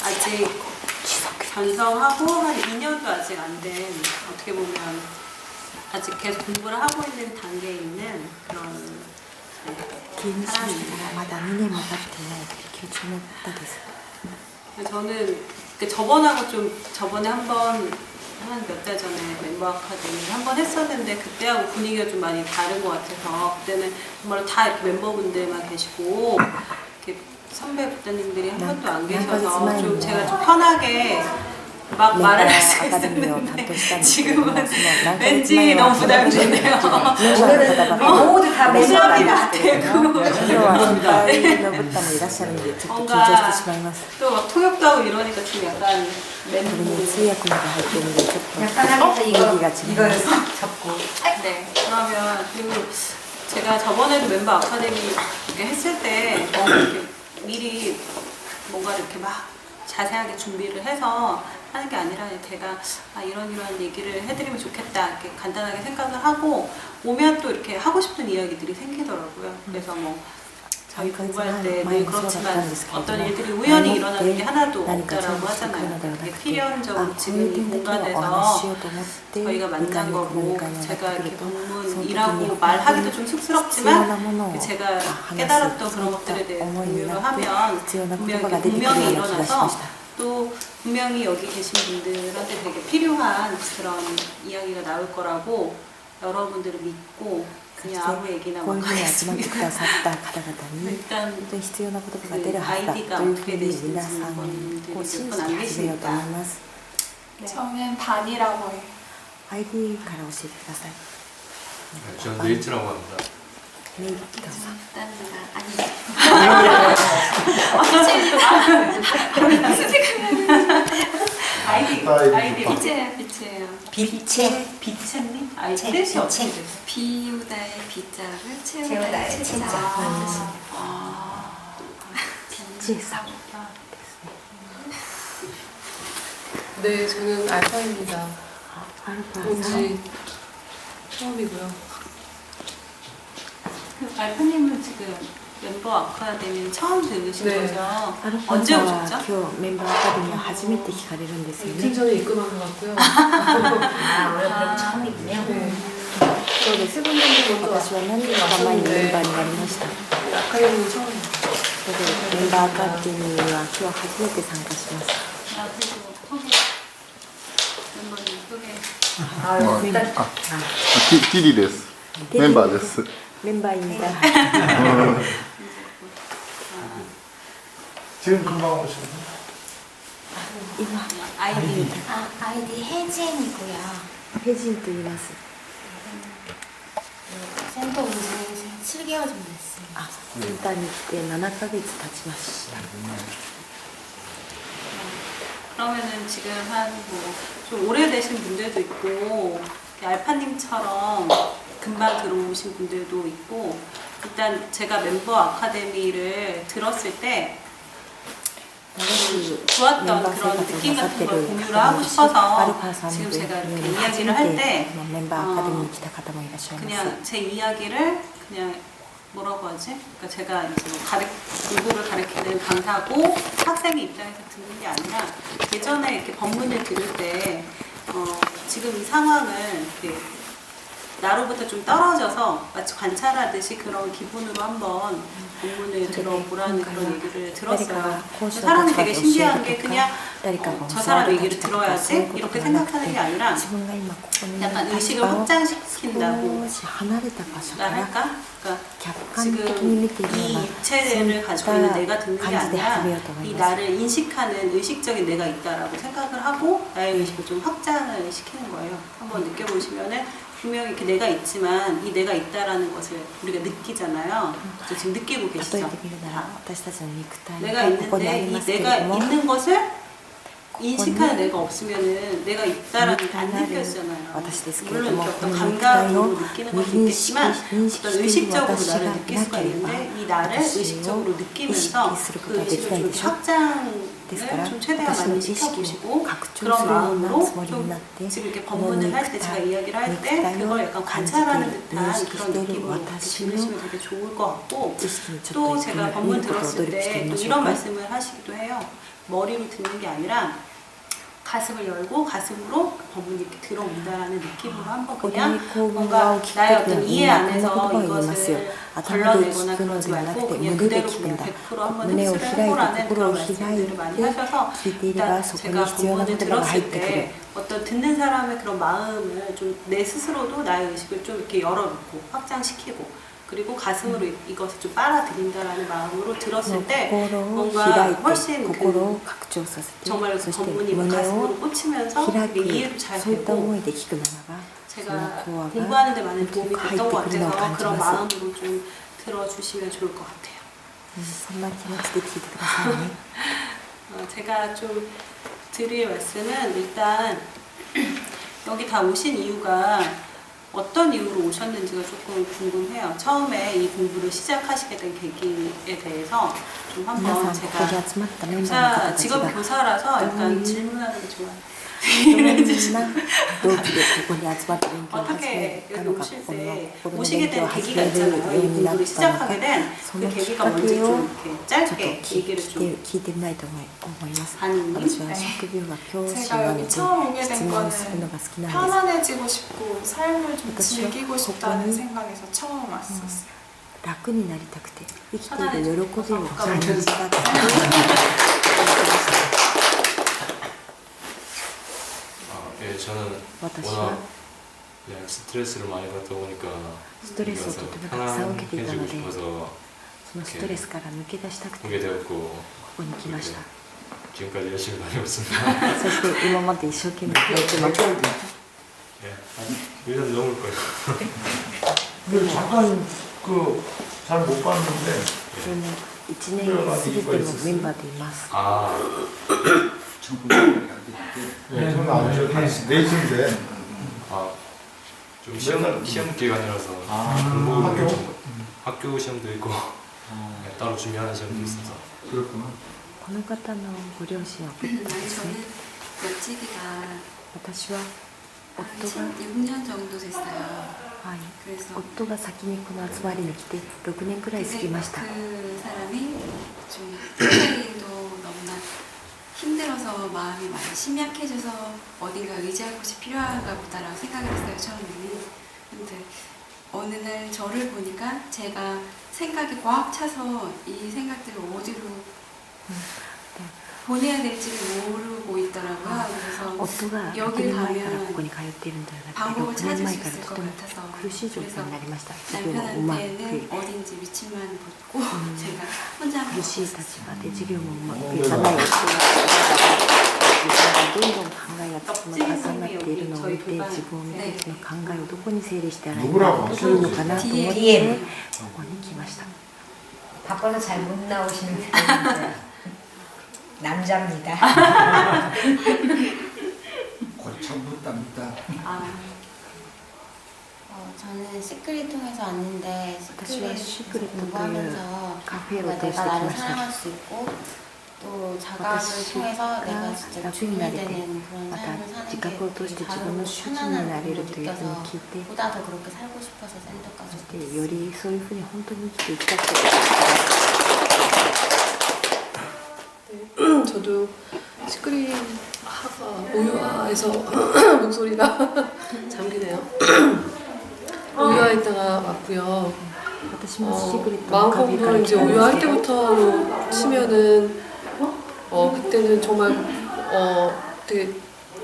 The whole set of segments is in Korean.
아직 전성하고 한 2년도 아직 안 된, 어떻게 보면 아직 계속 공부를 하고 있는 단계에 있는 그런 芸人さんからまだ2年も経っていない級中の方です。 저는 저번하고 좀 저번에 한번 한 몇 달 전에 멤버 아카데미를 한번 했었는데 그때하고 분위기가 좀 많이 다른 것 같아서 그때는 정말 다 이렇게 멤버분들만 계시고 이렇게 선배 부장님들이 한 번도 안 계셔서 좀 제가 좀 편하게 막 말을 할 수 있었는데 지금은 왠지 너무 부담되네요. 오늘은 모두 다 멤버가 같아요. 뭔가 또 막 통역도 하고 이러니까 좀 약간 멘붕. 약간 하면서 이거 잡고. 네. 그러면 그리고 제가 저번에도 멤버 아카데미 이렇게 했을 때 이렇게 미리 뭔가 이렇게 막 자세하게 준비를 해서 하는 게 아니라 제가 이런 얘기를 해드리면 좋겠다 이렇게 간단하게 생각을 하고 오면 또 이렇게 하고 싶은 이야기들이 생기더라고요. 그래서 뭐 저희 공부할 때 늘 그렇지만 어떤 일들이 우연히 일어나는 게 하나도 없다라고 하잖아요. 그게 필연적으로 지금 이 공간에서 저희가 만난 거고 제가 이렇게 본문이라고 말하기도 좀 쑥스럽지만 제가 깨달았던 그런 것들에 대해 공유를 하면 분명히 일어나서 또 분명히 여기 계신 분들한테 되게 필요한 그런 이야기가 나올 거라고 여러분들을 믿고 그냥 아무 얘기나 막 하겠습니다. 일단 아이디가 어떻게 되시는지 분들이 몇 분 안 계시니까. 네. 저는 반이라고 해요. 아이디から教えてください. 저는 네이트라고 합니다. 아이디 빛이에요. 빛채님? 아이디 뜻이 어떻게 되세요? 비우다의 비자를 채우다의 채우다의 채자. 채자. 지혜상. 네, 저는 알파입니다. 뭔지 처음이고요. 알파님은 지금 멤버 아카데미 처음 들으신 네. 거죠? アルファ 언제 さんは 오셨죠? 今日メンバーアカデミー初めて聞かれるんですよ 이틀 ね。 전에 입금한 것 같고요. 오늘 그럼 처음이군요. 네. そうです。私は何年か前にメンバーになりました。 아카데미는 처음이에요. メンバーアカデミーは今日初めて参加します。 그리고 소개 멤버님 소개. 일단キリです。メンバーです。メンバー입니다. 지금 금방 오셨네.今 아이디 아이디 혜진이고요. ペジンと言います。 센터 온 지 7개월 정도 됐어요. あ、センターに来て7ヶ月経ちました。 그러면은 지금 한 뭐 좀 오래되신 분들도 있고 알파님처럼 금방 들어오신 분들도 있고 일단 제가 멤버 아카데미를 들었을 때 좋았던 그런 느낌 같은 걸 공유를 하고 싶어서 지금 제가 이렇게 이야기를 할 때 メンバーアカデミーに来た方もいらっしゃいます。 그냥 제 이야기를 그냥 뭐라고 하지? 그러니까 제가 이제 뭐 공부를 가르치는 강사고 학생의 입장에서 듣는 게 아니라 예전에 이렇게 법문을 들을 때 지금 이 상황을 이렇게 나로부터 좀 떨어져서 마치 관찰하듯이 그런 기분으로 한번 본문을 들어보라는 그런 얘기를 들었어요. 사람이 되게 신기한 게 그냥 저 사람 얘기를 들어야지 이렇게 생각하는 게 아니라 약간 의식을 확장시킨다고 할까? 그러니까 지금 이 입체를 가지고 있는 내가 듣는 게 아니라 이 나를 인식하는 의식적인 내가 있다라고 생각을 하고 나의 의식을 좀 확장을 시키는 거예요. 한번 느껴보시면은 분명히 이렇게 내가 있지만 이 내가 있다라는 것을 우리가 느끼잖아요. 지금 느끼고 계시죠? 내가 있는데 이 내가 있는 것을 인식하는 내가 없으면은 내가 있다라는 게 안 느껴지잖아요. 물론 이렇게 어떤 감각으로 느끼는 것도 있겠지만 어떤 의식적으로 나를 느낄 수가 있는데 이 나를 의식적으로 느끼면서 그 의식을 좀 확장되게 ですから 좀 최대한 私の 많이 知識を 지켜보시고 拡張 그런 するような 마음으로 つもりになって 좀 지금 이렇게 この 법문을 할 때 肉 제가 体 이야기를 할 肉 때 体 그걸 を 약간 感じて 관찰하는 認 듯한 識 그런 している 느낌으로 이렇게 私の 들으시면 되게 좋을 것 같고 意識にちょ 또 っと 제가 見 법문 ることを努 들었을 力して 때 み 또 ましょう 이런 か 말씀을 하시기도 해요. 머리로 듣는 게 아니라 가슴을 열고 가슴으로 법문이 이렇게 들어온다라는 느낌으로 한번 ここに 그냥 興奮 뭔가 を聞く 나의 時は 어떤 みん 이해 なこんな言葉 안에서 を言いますよ 이것을 頭で 걸러내거나 聞くの 그러지 ではなく 말고 て 그냥 胸で 그대로 聞くん 그냥 だ 100% 한번 胸を 흡수를 開いて 해보라는 心 그런 を開い 말씀들을 많이 て 하셔서 聞いていれば 일단 そこに 제가 必要な 법문을 言葉が入っ 들었을 てくる 때 어떤 듣는 사람의 그런 마음을 좀 내 스스로도 나의 의식을 좀 이렇게 열어놓고 확장시키고 그리고 가슴으로 이것을 좀 빨아들인다라는 마음으로 들었을 때 心を 뭔가 開いて 훨씬 心 그 を拡張させて 정말 そして 법문이 胸 가슴으로 を 꽂히면서 開 그게 く 이해도 잘 そういった思 되고 いで聞くならばその 제가 コアが 공부하는 데 많은 도움이 入 됐던 っ 것 てくるのを 같아서 感じ 그런 ます 마음으로 좀 들어주시면 좋을 것 같아요. そんな気持ちで聞いてくださいね 제가 좀 드릴 말씀은 일단 여기 다 오신 이유가 어떤 이유로 오셨는지가 조금 궁금해요. 처음에 이 공부를 시작하시게 된 계기에 대해서 좀 皆 한번 さんここ 제가 に集まったメンバーの方 교사, たち 직업 が 교사라서 음. 약간 질문하는 거 좋아해요. どんな動機でここに集まって勉強を始め 어떻게 た 여기 のか 오실 この 때 心の 오시게 勉強を 된 始 계기가 めるよ 있잖아요. う 이 になっ 공부를 たのか 시작하게 된 そ 그 のきっ 계기가 か 뭔지 けを 좀 이렇게 ちょっと 짧게 聞 얘기를 い 좀 て聞いてみたいと思います 하느님. 私は職業が教師 제가 なの 여기 で 처음 오게 質 된 問するの 거는 が好きなんです 편안해지고 싶고 삶을 좀 그쵸? 즐기고 싶다는 그거는- 생각에서 처음 왔었어요. 楽になりたくて生きている喜びを感じたくて 예, 저는 私 워낙 は 그냥 스트레스를 많이 받다 보니까 스트레스 여기 와서 또 되게 박사가 오게 되다 편안해지고ので 싶어서 そのストレスから抜け出したくて 오게 こ 되었고 こに来ました 지금까지 열심히 다녀왔습니다. そして今まで一生懸命やってます 예. 일단 넘을 거예요. 근데 잠깐 그 잘 못 봤는데 それも1年過ぎてもメンバーでいます 아, 네, 저는 아니요. 내신데 아, 좀 시험 기간이라서 학교? 공부를 좀 학교 시험도 있고 네, 따로 준비하는 시험도 있어서 그렇구나. この方のご両親は仏陀ですね 저는 옆집이가 私は夫が 6년 정도 됐어요. はい 그래서 夫が先にこの集まりに来て6年くらい過ぎました 그 사람이 좀 생활도 너무나 힘들어서 마음이 많이 심약해져서 어딘가 의지할 곳이 필요한가 보다라고 생각을 했어요, 처음에는. 근데 어느 날 저를 보니까 제가 생각이 꽉 차서 이 생각들을 어디로 보내야 될지를 모르고 있더라고요. 그래서 夫が6 여길 年前からここ 가면 に通っているんだよな 방법을 6年 찾을 前 수 から 있을 と 것 ても 같아서 苦しい状態になりました授業もう 남편한테는 まく 어딘지 위치만 묻고 제가 혼자 苦しい 먹고 立場で授業もうまくいかない夫がどんどん考えが積み重なっているのを見て自分を見てその考えをどこに整理したらいいのかなと思って DM ここに来ました 바빠서 잘 못 나오시는 분인데 남자입니다. 처음부터입니다. 저는 시크릿 통해서 왔는데私はシークレットという 공부하면서 カフェを 내가 通してき 나를 ました 사랑할 수 있고 또 자각을私 통해서 が 내가 진짜 楽に 주인이 なれて 되는 그런 また 삶을 自 사는 게 覚を通して 되게 自分の 자유롭고 主人に 편안한 なれ 걸 るというふうに 느껴서 聞いて 보다 더 그렇게 살고 싶어서 샌드까지 そしてよりそういうふうに本当に生きていきたくて 저도 시크릿 하가 우유화에서 목소리가 잠기네요. 우유화에다가 왔고요. 私もシークレットの 마음 カフェから 공부를 来 이제 たんです 우유할 けど 때부터로 치면은 그때는 정말 되게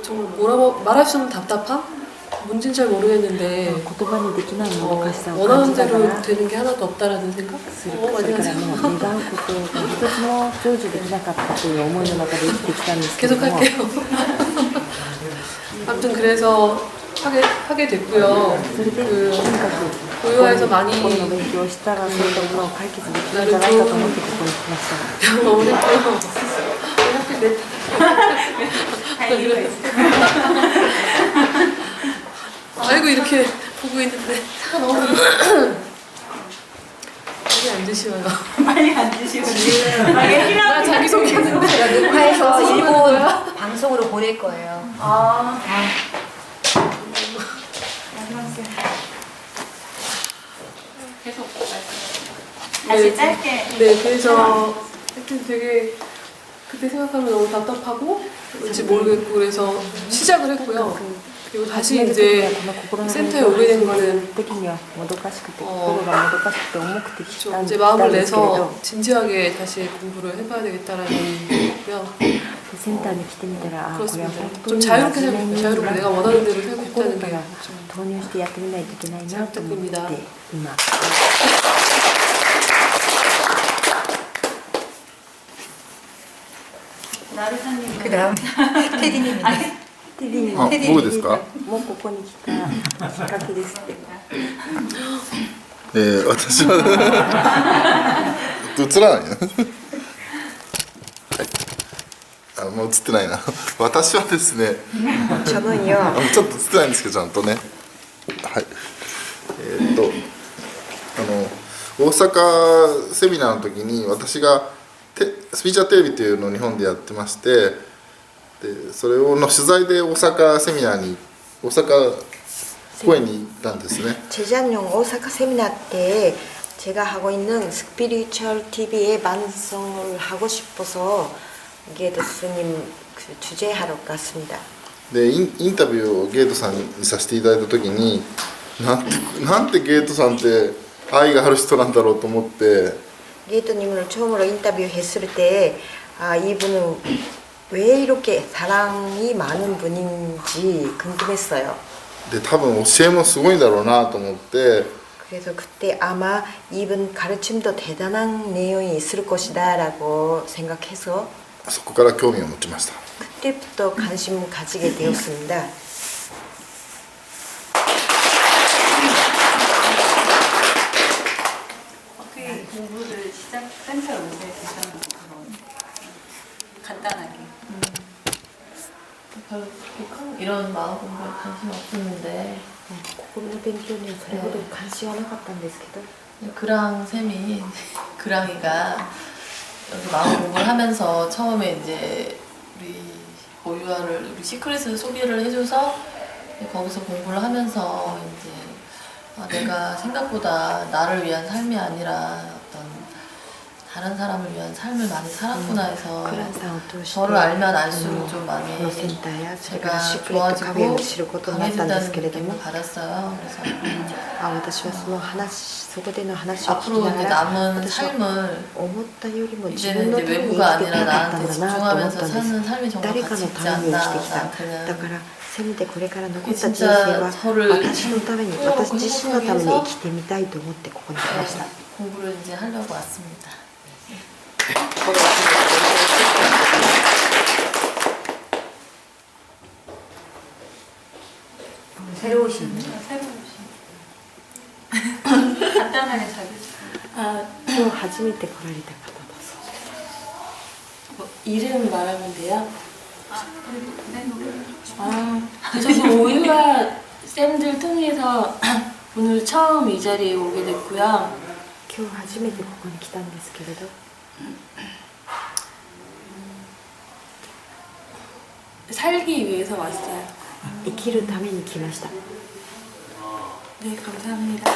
정말 뭐라고 말할 수 없는 답답함? 뭔진 잘 모르겠는데 言葉にできないもどかしさを感 원하는 じなが 대로 ら 되는 게 하나도 없다라는 생각? するそれ 많이 から 하죠. もう願うことが一つも成就できなかったという思いの中で生きてきたんですけれ 계속 ども 할게요. 아무튼 그래서 하게 됐고요. それでとにかく 우유화에서 ここ 많이 の勉強をしたらそういったものを解決できるんじゃないかと思ってここに来ました 너무 어렵고요. 하필 내 다행이가 있어요. 아이고 이렇게 보고 있는데 차가 너무 이게 안 드시워요. 빨리 앉으시고 만약에 나 자기 소개했는데 녹화해서 아, 계속 다시 짧게. 네, 그래서 하여튼 되게 그때 생각하면 너무 답답하고 왠지 모르겠고 그래서 시작을 했고요. 그리고 다시 이제 센터에 오게 된 거는 的にはもどかしくて心がもどかしくて重くてきた 좀 ん 이제 で 마음을 すけれ 내서 ど 진지하게 다시 공부를 해봐야 되겠다라는 거고요. センターに来てみたらあこれは 그렇습니다. 本当 좀 に 자유롭게 真面目 생각해요. に 자유롭게 내가 원하는 대로 살고 心 싶다는 から 게 좀 投入してやってみないといけないなと思って今 나르사님. 그다음 테디님. テディにあ僕ですかもうここに来たきっかけですって私は映らないのはいあもう映ってないな私はですね 저는요. ちょっと映ってないんですけどちゃんとねはい大阪セミナーの時に私がスピーチャーテレビというのを日本でやってましてでそれの取材で大阪セミナーに大阪公演に行ったんですね 재작년 오사카 세미나 때 제가 하고 있는 스피리추얼 TV의 반성을 하고 싶어서 게이트 스님 그 주재하러 갔습니다. でインタビューをゲートさんにさせていただいた時になんてゲートさんって愛がある人なんだろうと思って 게이트님을 처음으로 인터뷰했을 때 아, 이분은 왜 이렇게 사랑이 많은 분인지 궁금했어요. で多分教えもすごいんだろうなと思って 그래서 그때 아마 이분 가르침도 대단한 내용이 있을 것이다 라고 생각해서 そこから興味を持ちました 그때부터 관심을 가지게 되었습니다. 어떻게 공부를 시작 센터에 오게 되셨는지 그런 간단하게. 별로 그렇게 큰 이런 마음 공부에 관심 없었는데 心の勉強にはそれほど関心はなかったんですけど 그랑 쌤이 그랑이가 여기 마음 공부를 하면서 처음에 이제 우리 고유아를 우리 시크릿을 소개를 해줘서 거기서 공부를 하면서 이제 아, 내가 생각보다 나를 위한 삶이 아니라 어떤 다른 사람을 위한 삶을 많이 살았구나 해서 クランさんを通して 저를 알면 알수록 좀 많이 このセンターやそれから 제가 シークレットカフェ 좋아지고 を知ることになったんですけれども 느낌을 받았어요. 그래서 あ私はその話そこでの話を聞き 앞으로 な 이제 がら 남은 私は 삶을 思ったよりも自 이제는 分の 이제 ために生きて 외부가 こな 아니라 かったん 나한테 だなと思っ 집중하면서 たんです 사는 삶이 정말 誰か 가치 の 있지 ために生き 않나 てきただ 나한테는 からせめてこれから残った人 진짜 生は 저를 私のために私自身のために生きてみたいと思ってここに来ました 공부를 이제 하려고 왔습니다. 새로 오신 새로 오신. 간단하게 자기소개. 今日初めて来られた方だそうです 뭐, 이름 말하면 돼요? 네, 저는 오유아 쌤들 통해서 오늘 처음 이 자리에 오게 됐고요. 今日初めてここに来たんですけれど 살기 위해서 왔어요. 生きるために来ました 네, 감사합니다.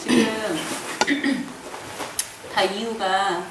지금 다 이유가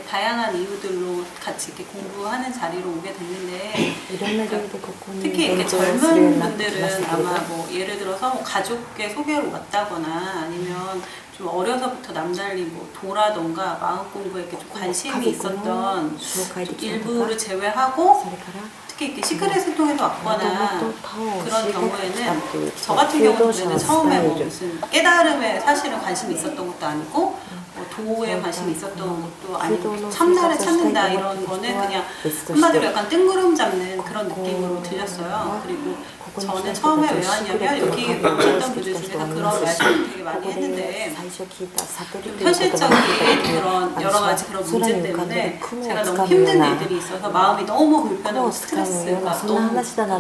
다양한 이유들로 같이 이렇게 공부하는 자리로 오게 됐는데 いろんな理由でここに 특히 勉 이렇게 強するよう 젊은 になってきまし 분들은 たけれど 아마 뭐 예를 들어서 뭐 가족의 소개로 왔다거나 아니면 좀 어려서부터 남달리 뭐 도라던가 마음 공부에 이렇게 좀 관심이 있었던 좀 일부를 제외하고 それから 특히 이렇게 시크릿을 통해서 왔거나 그런 경우에는 저 と 같은 경우는 ス 처음에 タイ 뭐 ル 무슨 깨달음에 사실은 관심이 있었던 것도 아니고 뭐 도에 관심이 있었던 것도 아니고 참나를 찾는다 이런 거는 그냥 한마디로 약간 뜬구름 잡는 그런 느낌으로 들렸어요. 그리고 저는 처음에 왜 왔냐면 여기 오셨던 분들 중에서 그런 말씀을 되게 많이 했는데 현실적인 그런 여러 가지 그런 문제 때문에 제가 너무 힘든 일들이 있어서 마음이 너무 불편하고 스트레스가 너무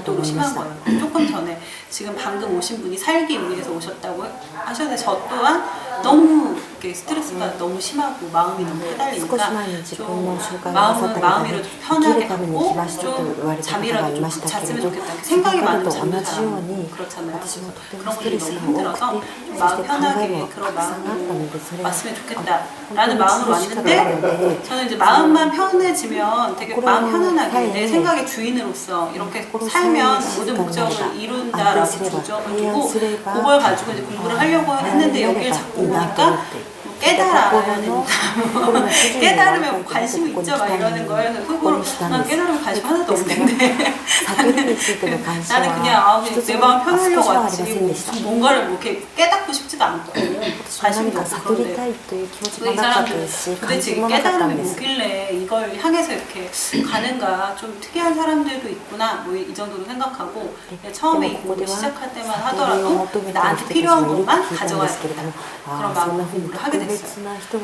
극도로 심한 거예요. 조금 전에 지금 방금 오신 분이 살기 위해서 오셨다고 하셨는데 저 또한 너무 이렇게 스트레스가 너무 심하고 마음이 너무 少し 휘달리니까 前に自分の紹介 좀 がなさった方 마음이 で 좀 生き 편하게 るために来 하고 ましたと言われ 좀 た方が 잠이라도 い 좀 ましたけ 잤으면 れど 좋겠다. 생각이 先ほ 많은 どと同 잠든 じよう 사람 に 그렇잖아요. 私もとても 그런 ストレ 분들이 ス 너무 が多 힘들어서 くてそ 마음 して考え 편하게 も 그런 たくさんあったの 마음으로 でそれが 왔으면 本 좋겠다 当 라는 に 마음으로 苦しかったの 왔는데 で 저는 이제 마음만 편해지면 되게 그런 마음 편안하게 내 사이에 생각의 주인으로서 이렇게 그런 살면 사이에 모든 목적을 시스템이 이룬다라고 안 됐으리바, 중점을 두고 이해했으리바, 그걸 가지고 이제 공부를 하려고 했는데 여기에 자꾸 오니까 깨달아야 된다. 깨달으면 관심이 있죠 막 이러는 거예요. 그래서 속으로 난 깨달으면 관심 하나도 없는데 나는 그냥 내 마음 편하려고 왔지 뭐 뭔가를 뭐 이렇게 깨닫고 싶지도 않고 관심도 何か 없고 悟り 그런데 たいという気持ち 이 がなかった 사람들 ですし関 도대체 心もなかったん 깨달음이 です 뭐길래 이걸 향해서 이렇게 가는가 좀 특이한 사람들도 있구나 뭐 이 정도로 생각하고 처음에 이 공부 시작할 때만 하더라도 나한테 필요한 것만 가져가야 된다 그런 마음으로 공부를 하게 됐어요.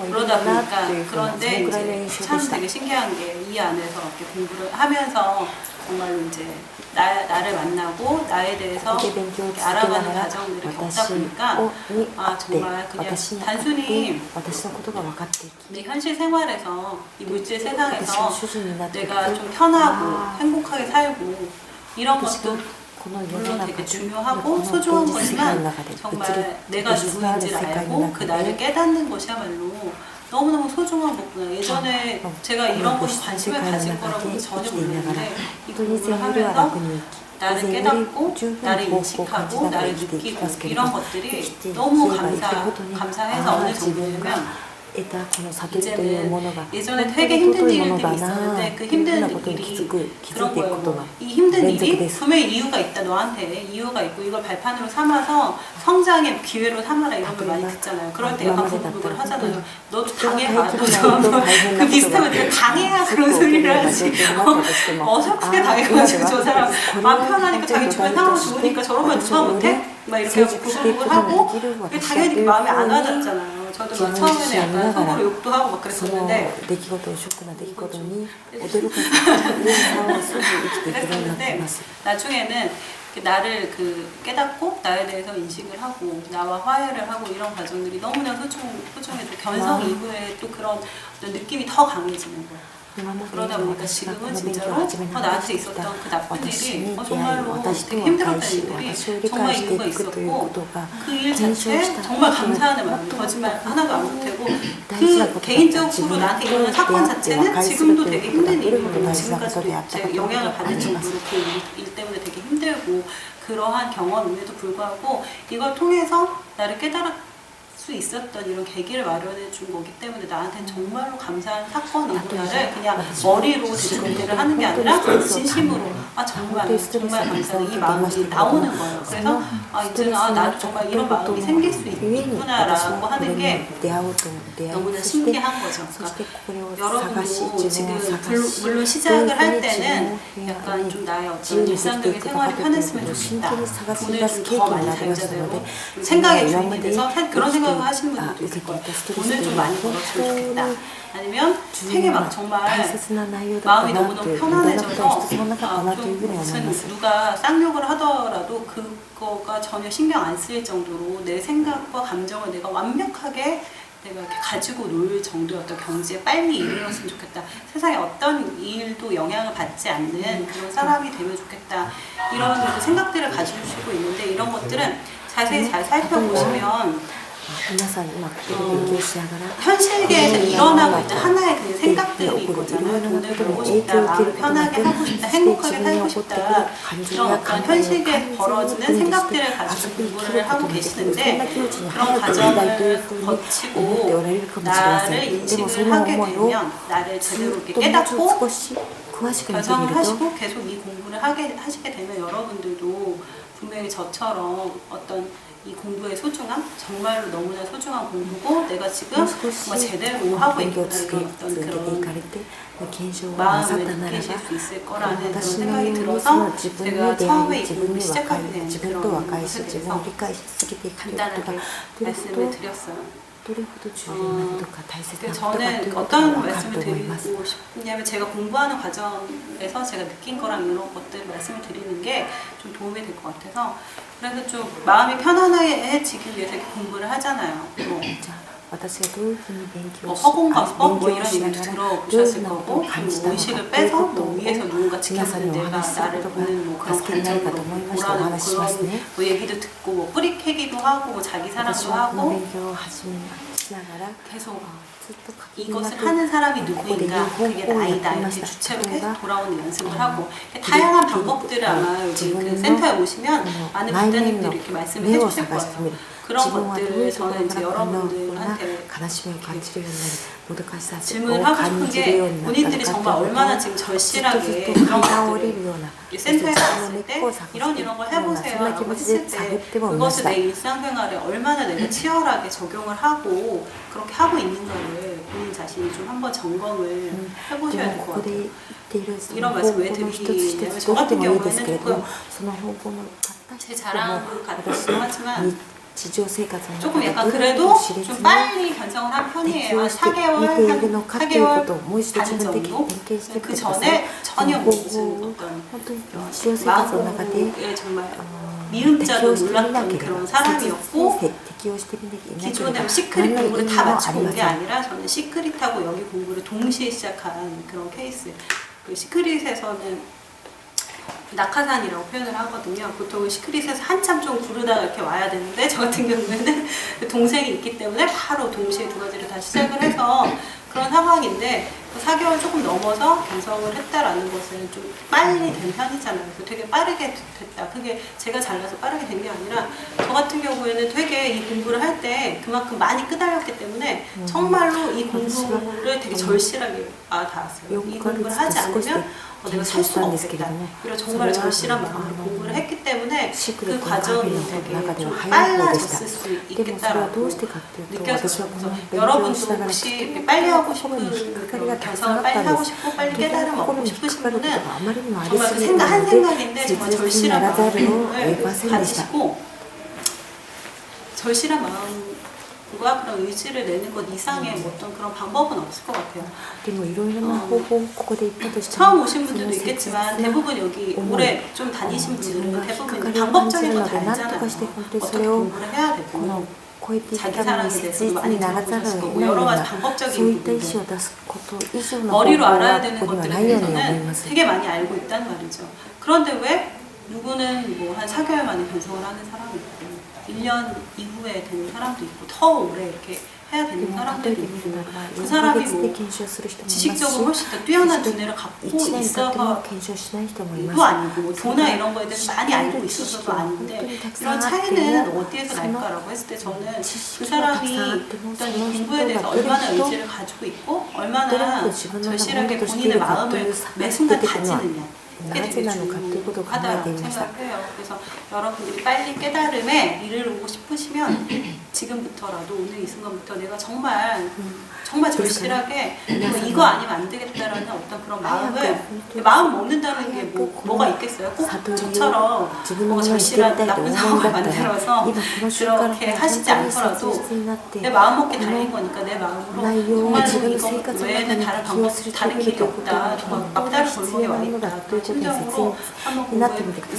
그러다 보니까 그런데 이제 참 되게 신기한 게 이 안에서 이렇게 공부를 하면서 정말로 이제 나를 만나고 나에 대해서 이렇게 알아가는 과정들을 겪다 보니까 아 정말 그냥 단순히 私のことが分かっていき 내 현실 생활에서 이 물질 세상에서 私の主人になっていく 내가 좀 편하고 행복하게 살고 이런 것도 この世の 물론 中 되게 で 중요하고 この 소중한 現実世界 거지만 の中で 정말 내가 物質のある 누구인지를 世界の 알고 그 中 나를 で 깨닫는 것이야말로 너무너무 소중한 거구나. 예전에 제가 이런 것에 관심을 가질 거라고 전혀 몰랐는데 이 本当に 공부를 全部は 하면서 楽に 나를 以前より 깨닫고 十分 나를 に幸福を感じ 인식하고 ながら 나를 生きていき 느끼고 ますけれど 이런 生 것들이 きていけば 너무 生きることに 감사해서 あ 어느 あ自分が 정도냐면 得たこの悟りというものが 예전에 本当 되게 に 힘든 尊いもの 일들이 だな 있었는데 그 というふう 힘든 なことに 일이 気づい 그런 ていくこと 거예요. の 이 힘든 連続 일이 です。 분명히 이유가 있다. 너한테 이유가 있고 이걸 발판으로 삼아서 성장의 기회로 삼아라 이런 걸 많이 듣잖아요. 그럴 때 약간 부부를 하잖아요. 너도 당해봐. 그 비슷하면 내가 당해야 그런 소리를 하지. 어설프게 당해가지고 저 사람 마음 편하니까 자기 주변 상황 좋으니까 저런 말 누가 못해? 막 이렇게 부글부글 하고 당연히 그 마음에 안 와닿잖아요. 저도 막 처음에는 약간 속으로 욕도 하고 막 その 그랬었는데 出来事ショックな出来事に驚かず上さをすぐ生きていけるようになっています 나중에는 나를 그 깨닫고 나에 대해서 인식을 하고 나와 화해를 하고 이런 과정들이 너무나 소중해서 견성 이후에 또 그런 어떤 느낌이 더 강해지는 거예요. 今まで 그러다 보니까 私がこ 지금은 の勉強 진짜로 を始めながら 나한테 してきた 있었던 그 나쁜 私 일이 に出会い 정말로 私と 되게 和 힘들었던 解し 일들이 私を理 정말 解して 이유가 いくというこ 있었고 とが 그 일 検証し 자체에 た 정말 後に 감사하는 もっ 마음이 と 거짓말 하나도 안 보태고 大事な 그 ことだった自 개인적으로 分 나한테 と 일어난 出 사건 会って和 자체는 解する 지금도 とい 되게 うことが 힘든 どれほど 일이고 大事なこと 지금까지도 であったか 제 ということ 영향을 を 받을 感じます 정도로 그 일 때문에 되게 힘들고 그러한 경험임에도 불구하고 이걸 통해서 나를 깨달을 수 있었던 이런 계기를 마련해 준 거기 때문에 나한테는 정말로 감사한 사건이구나를 그냥 머리로 대충대를 하는 게 아니라 진심으로 아 정말 감사해 이 마음이 나오는 거예요. 그래서 아 이제는 아 나도 정말 이런 마음이 생길 수 있구나라고 하는 게 너무나 신기한 거죠. 그러니까 여러분도 지금 물론 시작을 할 때는 약간 좀 나의 어떤 일상적인 생활이 편했으면 좋겠다. 돈을 좀 더 많이 달자대로 생각의 주인이 돼서 그런 생각을 하시는 분들도 있을 거예요. 돈을 좀 많이 벌었으면 좋겠다. 아니면 되게 막 정말 마음이 너무너무 편안해져서 무슨 누가 쌍욕을 하더라도 그거가 전혀 신경 안 쓰일 정도로 내 생각과 감정을 내가 완벽하게 내가 이렇게 가지고 놀 정도의 어떤 경지에 빨리 이르렀으면 좋겠다. 세상에 어떤 일도 영향을 받지 않는 그런 사람이 되면 좋겠다. 이런 생각들을 가지고 있는데 이런 것들은 자세히 잘 살펴보시면 현실계에서 일어나고 있는 하나의 그 생각들이 있거든요. 돈을 벌고 싶다, 마음을 편하게 하고 싶다, 행복하게 살고 싶다 이런 어떤 현실계에 벌어지는 생각들을 가지고 공부를 하고 계시는데 그런 과정을 거치고 나를 인식을 하게 되면 나를 제대로 이렇게 깨닫고 결성을 하시고 계속 이 공부를 하시게 되면 여러분들도 분명히 저처럼 어떤 이 공부의 소중함, 정말로 너무나 소중한 공부고 내가 지금 정말 제대로 하고 있구나 이런 어떤 그런 마음을 느끼실 수 있을 거라는 그런 생각이 들어서 제가 처음에 이 공부 시작하게 된 그런 것에 대해서 간단하게 말씀을 드렸어요. 저는 어떤 말씀을 드리고 싶냐면 제가 공부하는 과정에서 제가 느낀 거랑 이런 것들을 말씀을 드리는 게 좀 도움이 될 것 같아서 그래서 좀 마음이 편안해지기 위해서 이렇게 공부를 하잖아요. 私がどういうふうに勉強 뭐 し 허공관법 뭐 勉 이런 強しな 얘기도 がらどういう 들어보셨을 ふうなこと 거고 を感じた 그리고 のか 의식을 という 빼서 こと 뭐 を 위에서 누군가 皆さん 지켜보는 にお 내가 話しする 나를 ことが 보는 뭐 그런 助けになるかと 관점으로 思いましてお 보라는 話しします 그런 ね。 뭐 얘기도 듣고 뭐 뿌리 캐기도 하고 뭐 자기 私 사랑도 はこの 하고 勉強を始めしながら 계속 ずっと限りな 이것을 く 하는 사람이 ここでいい 누구인가 方 그게 法をやって 나이다 いま 이렇게 した。 주체로 例え 계속 ば 돌아오는 연습을 하고 다양한 방법들을 아마 여기 그 지금은 센터에 오시면 많은 나이는 국장님들이 이렇게 말씀을 目を 해주실 探して 거예요. みる 그런 自分はどうい 것들을 うところ 저는 か 이제 らこんな 여러분들한테 悲しみを感じるようになりもどかしさを 질문을 하고 感 싶은 じるよう 게 になったの 본인들이 か 정말 という 얼마나 こと 지금 をずっとずっ 절실하게 と 그런 階段を降り 것들을 るような 이 센터에 自分 갔을 の根っ 때 こを探して 이런 いる 이런 걸 ようなそん 해보세요 な気 라고 持ちで 했을 探っ 때 てもみまし 그것을 た 내 일상생활에 얼마나 내가 치열하게 적용을 하고 그렇게 하고 있는가를 본인 자신이 좀 한번 점검을 で 해보셔야 も 될 こ 것 こで 같아요. 言っているそ 이런 の方 말씀 法 왜 の一つ一 드리냐면 つ 저 どれで 같은 もいいですけれ 경우에는 ども 조금 その方法のたった一 제 つでも 자랑 私 같기도 の 하지만 日常生活の 조금 中で 약간 どれほ 그래도 ど熾烈 좀 に 빨리 변성을 한 適 편이에요. 応 한 して見 4개월, ているのかということを 4개월 もう一度 반 自分的に 정도? 点検してみ 그 てください。 전에 そ 전혀 の方 무슨 法を 어떤 本当に日常生活の中で 마음고에 정말 適 미음자도 応してみな 몰랐던 ければ 그런 切実 사람이었고 に適応してみなければ 기존에 시크릿 何の意 공부를 味 다 もあ 마치고 り 온 ま 게 せん。 아니라 저는 시크릿하고 여기 공부를 동시에 시작한 그런 케이스. 그 시크릿에서는 낙하산이라고 표현을 하거든요. 보통은 시크릿에서 한참 좀 구르다가 이렇게 와야 되는데 저 같은 경우에는 동생이 있기 때문에 바로 동시에 두 가지를 다 시작을 해서 그런 상황인데 4개월 조금 넘어서 변성을 했다라는 것은 좀 빨리 된 편이잖아요. 그래서 되게 빠르게 됐다. 그게 제가 잘나서 빠르게 된 게 아니라 저 같은 경우에는 되게 이 공부를 할 때 그만큼 많이 끄달렸기 때문에 정말로 이 공부를 되게 절실하게 닿았어요. 이 공부를 하지 않으면 내가 살 수가 없겠다. 이런 정말 절실한 마음으로 공부를 했기 때문에 그 과정이 되게 좀 빨라졌을 수 でもそれはど 있겠다라고 うしてかっていうと私 느껴졌어요. はこの 그래서 勉強を 여러분도 しながら 혹시 とて 이렇게 も 빨리 하고 心に引っ 싶은 かかりが 그런 たくさんあ 변성을 った 빨리 ん 하고 です 싶고 빨리 とても 깨달음 心 얻고 に引っか 싶으신 かること 분은 があまりにもあり 정말 す 그 ぎる 한 ので 생각인데 정말 切実にな 절실한 らざるを得 마음을 ませんでした 가지시고 절실한 마음과 그런 의지를 내는 것 이상의 뭐 어떤 그런 방법은 없을 것 같아요. でもいろいろな方法をここで言ったとしても 처음 오신 そ 분들도 の切 있겠지만 実な 대부분 여기 어머. 오래 좀 다니신 自分 분들은 が引っか 대부분 かりを感じ 방법적인 る 거 の 다 で何とか 알잖아요. して本当にそ 어떻게 れを 공부를 해야 この 되고 超えていく 자기 ため 사랑에 に切 대해서도 実 많이 にならざるを 들어보셨을 得 거고 ないよう 여러 な 가지 そう 방법적인 いった意 부분들 思を出すこと以上の方法 머리로 は 알아야 こ 되는 こには 것들에 ないように思い 대해서는 ます。 되게 많이 알고 있단 말이죠. 그런데 왜 누구는 뭐 한 4개월 만에 변성을 하는 사람이 있고 1년 이후에 되는 사람도 있고 더 오래 이렇게 해야 で 되는 も例え 사람들도 てみる 있고 ならば 그 4ヶ 사람이 月で 뭐 検証する人もいますし 지식적으로 훨씬 더 뛰어난 두뇌를 1 갖고 年経っても 있어서 検証しない人もいま 도 す。 아니고 뭐 도나 이런 거에 대해서 많이 알고 있어서도 아닌데 이런 차이는 어디에서 날까라고 했을 때 저는 그 사람이 일단 이 공부에 대해서 얼마나 의지를 가지고 있고 얼마나 절실하게 본인의 마음을 매 순간 다지느냐 이게 되게 중요하다고 생각해요. 그래서 여러분들이 빨리 깨달음에 이르고 싶으시면 지금부터라도 오늘 이 순간부터 내가 정말 절실하게 이거 아니면 안 되겠다라는 어떤 그런 마음 먹는다는 게 뭐가 있겠어요? 꼭 저처럼 절실한 나쁜 상황을 만들어서 그렇게 하시지 않더라도 내 마음 먹기 달린 거니까 내 마음으로 정말로 이거 외에는 다른 길이 없다. 막다른 골목에 와 있다. 그런 심정으로 한번 공부에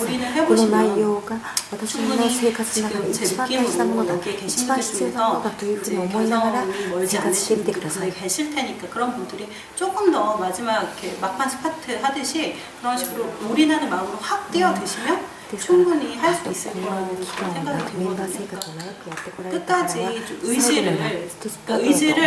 올인을 この 해보시면 内容が私の生活の中で一番大事なものだ、 여기에 一 계신 番 분들 必要なものだというふうに 중에서 思いながら 견성이 멀지 生活してみ 않으신 てくださ 분들이 い。 계실 테니까 그런 분들이 조금 더 마지막 이렇게 막판 스파트 하듯이 그런 식으로 올인하는 마음으로 확 뛰어드시면 충분히 할 수 있을 この 거라는 期間 생각이 がメンバー生 들거든요. 活を長くやってこられたからは 끝까지 最後の 의지를 スタートだと思っ 의지를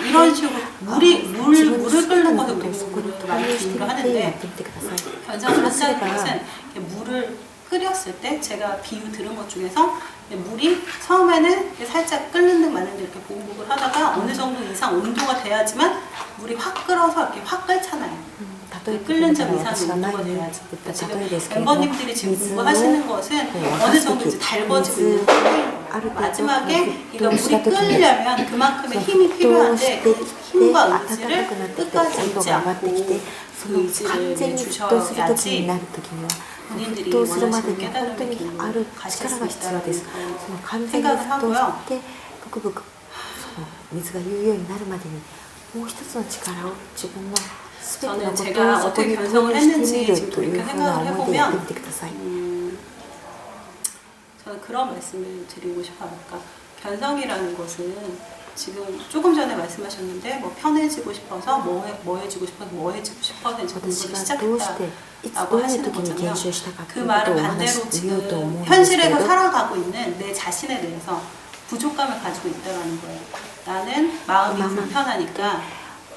이런 식으로 물을 끓는 것을 우리 そこに 공부를 投 많이 入してみ 비유를 てや 하는데 ってみてください。 변성을 한다는 것은 이렇게 물을 끓였을 때 제가 비유 들은 것 중에서 물이 처음에는 이렇게 살짝 끓는 듯 마는 듯 이렇게 보글보글 하다가 어느 정도 이상 온도가 돼야지만 물이 확 끓어서 이렇게 확 끓잖아요. 例えて 끓는 み 점 たら 이상의 私が前 온도가 に言っ 돼야지. た 지금 例えですけれども 멤버님들이 지금 水を 공부하시는 것은 沸か 어느 す 정도 時 이제 달궈지고 水 있는 상태인 ある 거예요. 程度 마지막에 이거 沸騰した 물이 時に 끓으려면 그만큼의 힘이 沸騰 필요한데 して 그 きて 힘과 温か 의지를 くなってきて 끝까지 温度 잊지 が上がってき 않고 てそ 그 の 의지를 完全に沸騰する時になる時には 본인들이 沸騰するまで 원하시는 に本当 깨달음의 に 길로 ある 가실 力 수 が必要で 있다는 す。その 그런 完全に 생각을 沸騰 하고요. してブクブクその水が言うようになるまでにもう一つの力を自分の全ての 저는 ことを 제가 そこ 어떻게 に投 변성을 入してみ 했는지 る 지금 という 이렇게 ふうな 생각을 思いでやってみ 해보면 てください。 저는 그런 말씀을 드리고 싶어요. 그러니까 변성이라는 것은 지금 조금 전에 말씀하셨는데 뭐 편해지고 싶어서 뭐 해주고 싶어서 뭐 해주고 싶어서 이제 私 공부를 がどうしていつ 시작했다라고 どういう 하시는 時に 거잖아요. 減少したかって 그 いうことを 말은 お話し 반대로 しようと思うん 지금 ですけ 현실에서 ど 살아가고 있는 내 자신에 대해서 부족감을 가지고 있다는 거예요. 나는 마음이 마마. 불편하니까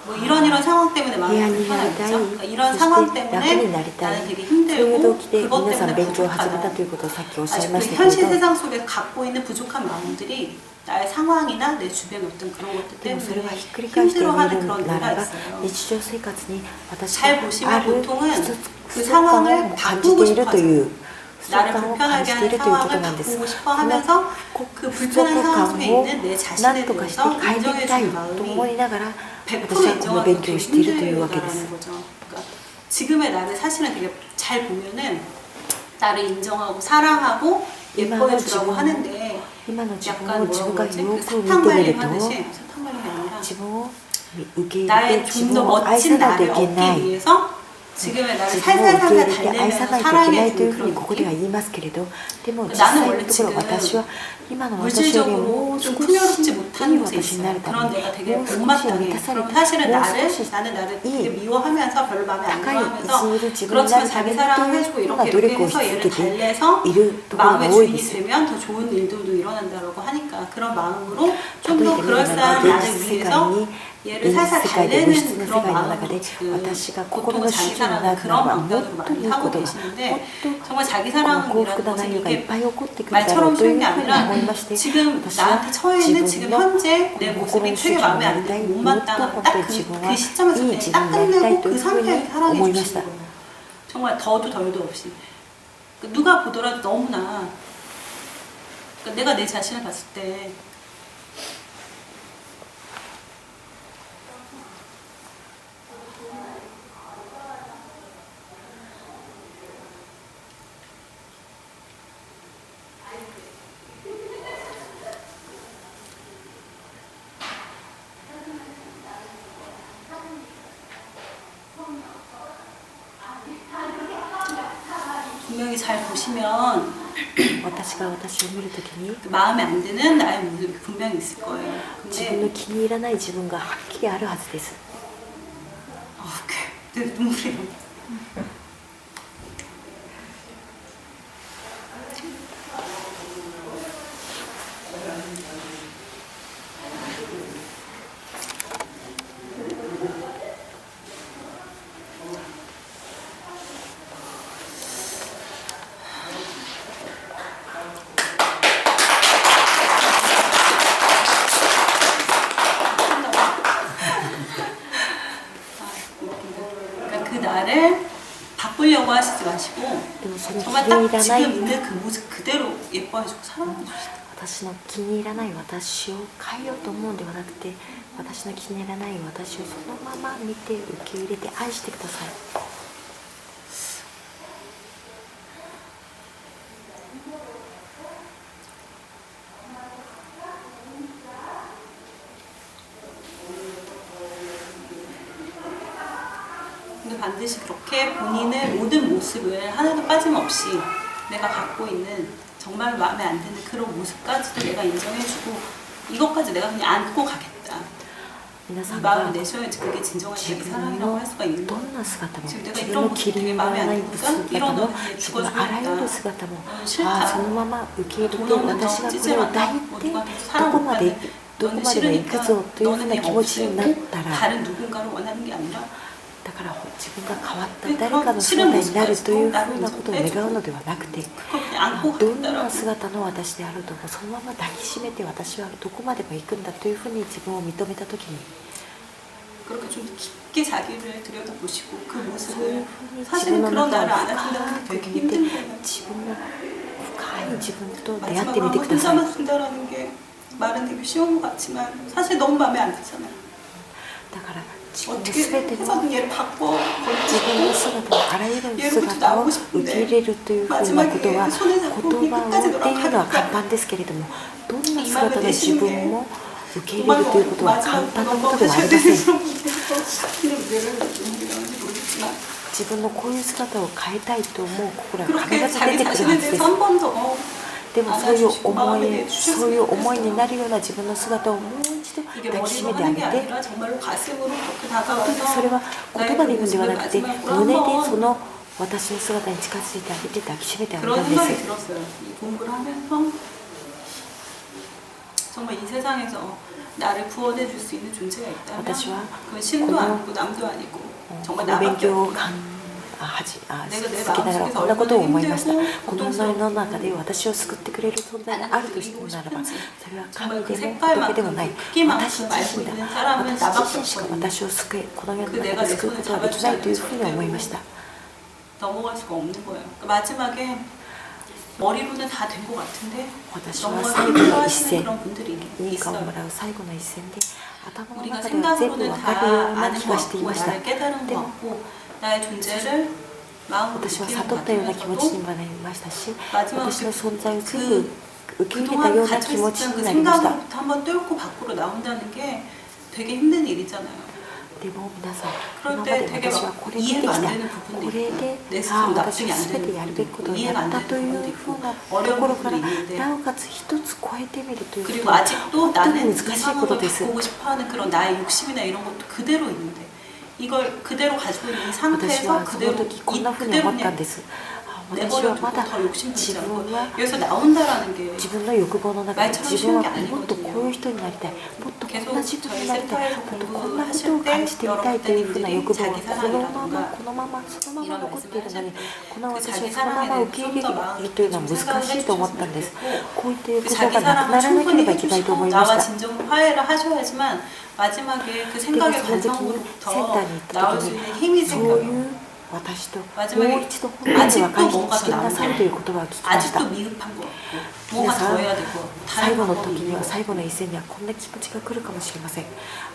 뭐 이런 상황 때문에 마음이 部屋になり 불편하겠죠. たい 그러니까 そ 이런 し 상황 て楽 때문에 になりたい 나는 되게 そういう 힘들고 動機で 그것 皆さん 때문에 勉強を始めた 부족하다. ということをさっきおっしゃい 아직 ま 그 したけ 현실 れど 세상 속에서 갖고 있는 부족한 마음들이 나의 상황이나 내 주변 어떤 그런 것들 でもそれは 때문에 ひっくり返してみる 힘들어하는 그런 な 뇌가 らば 있어요. 日常生活に私 잘 が 보시면 ある 보통은 不足 그 感 상황을 を感じ 바꾸고 ている 싶어 という 하죠. 不足 나를 感を感 불편하게 じている 하는 ということ 상황을 なんです 바꾸고 そ 싶어 の 하면서 不 그 足 불편한 상황 感 속에 を 있는 내 何 자신에 とかして 대해서 変えてみたい 인정해주는 と 마음이 思いながら 100% 私はこの 인정하기 勉強を 되게 しているというわけです 힘들다라는 거죠. 그러니까 지금의 나를 사실은 되게 잘 보면은 나를 인정하고 사랑하고 예뻐해 주라고 하는데 今の自分 약간 を自分が 뭐라고 よ 그러지? く 그 見てみる 사탕발림 と 하듯이 사탕발림이 아니라 自分を受け入れて 나의 自 좀 分 더 を愛さ 멋진 ないとい 나를 けな 얻기 い 위해서 지금의 나를 自分を受け入 살살살살 れて愛さ 달래면서 ないといけないという 사랑해주는 ふうに 그런 ここでは 느낌? 言いますけれどでも実 나는 際の 원래 ところ 지금 私は今の私よりも 물질적으로 少 좀 し 풍요롭지 いい 못한 곳에 私にな 있어요. るた 그런 め 내가 に 되게 もう少し 못마땅해. 満たされ 그럼 て 사실은 もう 나를 少し 나는 나를 い 되게 い 미워하면서 별로 마음에 안 高い位 들어하면서 置にいる自分にな 그렇지만 るた 자기 めにと 사랑을 いう 해주고 ふうな 이렇게 努 이렇게 力を 해서 し 얘를 続けて 달래서 いるところが 마음의 多いで 주인이 す 되면 더 좋은 일들도 일어난다고 하니까 그런 마음으로 좀 例え 더 てみれば 그럴싸한 現 나를 実世界 위해서 に 얘를 現実 살살 世界で物質 달래는 の世 그런 界の中 마음으로 で 지금 私が心 보통 の 자기 主人にな 사랑은 るな 그런 らもっ 방면으로 とい 많이 いこ 하고 とがもっ 계시는데 と 정말 자기 幸 사랑이라는 福な 것은 内容がいっ 이게 ぱい起こってくるだろ 말처럼 うとい 쉬운 う 게 ふうに 아니라 思いまして 지금 私は 나한테 처해 自 있는 分 지금 の 현재 내 心 모습이 の主 되게 人に 마음에 な 안 りたい 들고 もっと 못마땅한 本 딱 当に 그 自分 그 は 시점에서 いい 그냥 自 딱 分になりたい 끝내고 とい 그 うふうに 상태에서 사랑해 思いました 주시는 거예요. 정말 더도 덜도 없이. 그러니까 누가 보더라도 너무나 그러니까 내가 내 자신을 봤을 때 분명히 잘 보시면 私が私を見るときに 그 마음에 안 드는 나의 모습이 분명히 있을 거예요. 自分 근데 の気に入らない自分がはっきりあるはずです 내 눈물이 너무 그러니까 그 나를 바꾸려고 하시지 마시고 でもその気 정말 に入 딱 らない 지금 있는 그 모습 그대로 예뻐해주고 사랑해주시다. 私の気に入らない私を変えようと思うんではなくて私の気に入らない私をそのまま見て受け入れて愛してください 근데 반드시 그렇게 본인의 모든 모습을 하나도 빠짐없이 내가 갖고 있는 정말 마음에 안 드는 그런 모습까지도 내가 인정해주고 이것까지 내가 그냥 안고 가겠다. 皆さ 이 ん 마음을 が 내셔야지 그게 진정한 自 자기 分 사랑이라고 の 할 수가 있는 ど 거예요. んな姿も 지금 自 내가 分 이런 の 모습 気に 되게 入ら 마음에 な 안 い 드니까 姿 이런 も 너는 그냥 自分のあらゆ 죽어주겠다. る姿も 너는 ああ 싫다. そのまま受け入れて 돈 없는 私 너 がこ 찌질 れを 않아. 抱い 어디 て 가서 ど 사랑 こ 못 まで 받는데 どこ 너는 までも行く 싫으니까 ぞというふう 너는 な 그냥 気持ちになっ 없애고 たら 다른 누군가를 원하는 게 아니라 だから自分が変わった 그 誰かの姿になるというふうなことを願うのではなくて 그걸 그냥 안고 どんな 가겠다라고. 姿の私であるともそのまま抱きしめて私はどこまでも行くんだというふうに自分を認めた時に 그렇게 좀 깊게 자기를 들여다보시고 그 そういう 모습을 ふうに自 사실은 分の 그런 中を 나를 深 안아준다는 く 게 되게 見て 힘든 거예요. 自分の深い自分と出会って 마지막으로 みて 한번 ください 혼자만 둔다라는 게 말은 되게 쉬운 것 같지만 사실 너무 마음에 안 들잖아요. だから自分の 어떻게 全ての 해서든 얘를 바꿔 自分の 버리고 姿をあらゆる 얘로부터 姿を 나오고 受け 싶은데 入れるというふうなことは 마지막에 손에 잡고 言葉を 끝까지 っていうのは 노력하니까 簡単ですけれどもどんな 이 姿 마음을 の自 내시는 分 게 も受け入れるということは簡 마지막으로 単なこ 너무 とではあり 하셔야 ません 되는 분들도 이런 뇌를 용기라는지 모르겠지만 自分のこういう姿を変えたいと思う心は 그렇게 必ず 자기 出てくるは 자신에 ずで 대해서 す 한 번 더でもそういう思いになるような自分の姿をもう一度 이게 抱きし 머리로 めてあ 하는 げ 게 て 아니라 정말로 가슴으로 그렇게 それは 다가와서 言葉で言うんではなくて 마지막으로 胸で 한번 その私の姿に近づいてあげて抱きしめてあげ 그런 たんで 생각이 す 들었어요. 이 공부를 하면서 정말 이 세상에서 나를 구원해 줄 수 있는 존재가 있다면 私は 그건 신도 この 아니고 남도 아니고 こ 정말 の勉 나밖에 強を 없구나. 続けながらこんなことを思いました。この世の中で私を救ってくれる存在があるとしてもならば、それは神でも仏でもない私自身だ。私自身しか私を救え、この世の中で救うことはできないというふうに思いました。 넘어갈 수가 없는 거예요. 그러니까 마지막에 머리로는 다 된 것 같은데 私は 넘어가서 最後の一 힘들어하시는 戦、 그런 분들이 いい顔を 있어요. もらう最後の一戦で、頭の 우리가 中では全部 생각으로는 わかるよう 다 な 아는 気 것 がしてい 같고 ました。 나를 깨달은 것 같고 나의 존재를 마음으로 私は 느끼는 悟ったような気持ちに 것 もなりましたし、 마지막 私の 그 存在を全部受け入れた 그동안 ような 갇혀 気持ち 있었던 に 그 なりました。 생각으로부터 한번 뚫고 밖으로 나온다는 게 되게 힘든 일이잖아요. でも皆さん、 그럴 今ま 때 で 되게 私は 막 これででき 이해가 た、 안 되는 こ 부분도 れ 있고 で 내 私 스스로 は 납득이 안 全て 되는 やるべき 부분도 こと 있고 をや 이해가 っ 안 たと 되는 いう 부분도 ふう 있고 なと 어려운 ころから 부분도 있는데 なおかつ一つ超えてみるという 그리고 ことは 아직도 本当に 나는 難 이 しいこ 상황을 とです。 바꾸고 싶어하는 그런 나의 욕심이나 이런 것도 그대로 있는데 이걸 그대로 가지고 있는 이 私 상태에서 はその 그대로 時こんなふうに 그대로 思ったん 그냥 です。私は 내버려두고 まだ 더 욕심 自 부리지 않고 分は 여기서 나온다라는 게 自分の欲望の中で 말처럼 自分は 쉬운 게 もっとこういう 아니거든요. 人になりたい、もっとこん 계속 な自分になりたい、 저희 もっと 센터에서 こんなことを 공부하실 感 때 じてみたいというふうな欲望が 여러분들이 このまま 자기 このままそのまま 이런 残っているのに 말씀을 この 그 私を 자기 そのまま 사랑에 受け入れ 좀 더 るというのは難しいと思ったんです。こういった欲 그 望 자기 がなく 사랑을 ならなけれ 충분히 ばいけないと思 해주시고 いまし 나와 た。 진정으로 화해를 하셔야지만 마지막에 그 でも 생각의 その時にセンタ 관성으로부터 ーに行った 나올 時 수 に 있는 힘이 そうい 생겨요. う私とも 마지막에 う一度本当に和 아직도 解 뭔가 して 더 な 남은 さいという言葉を聞きました。 아직도 미흡한 것 같고 뭔가 더 해야 될 것 같고 最後の 다른 時 방법이 には 있는 것 最後の一戦にはこんな気持ちが来るかもしれません。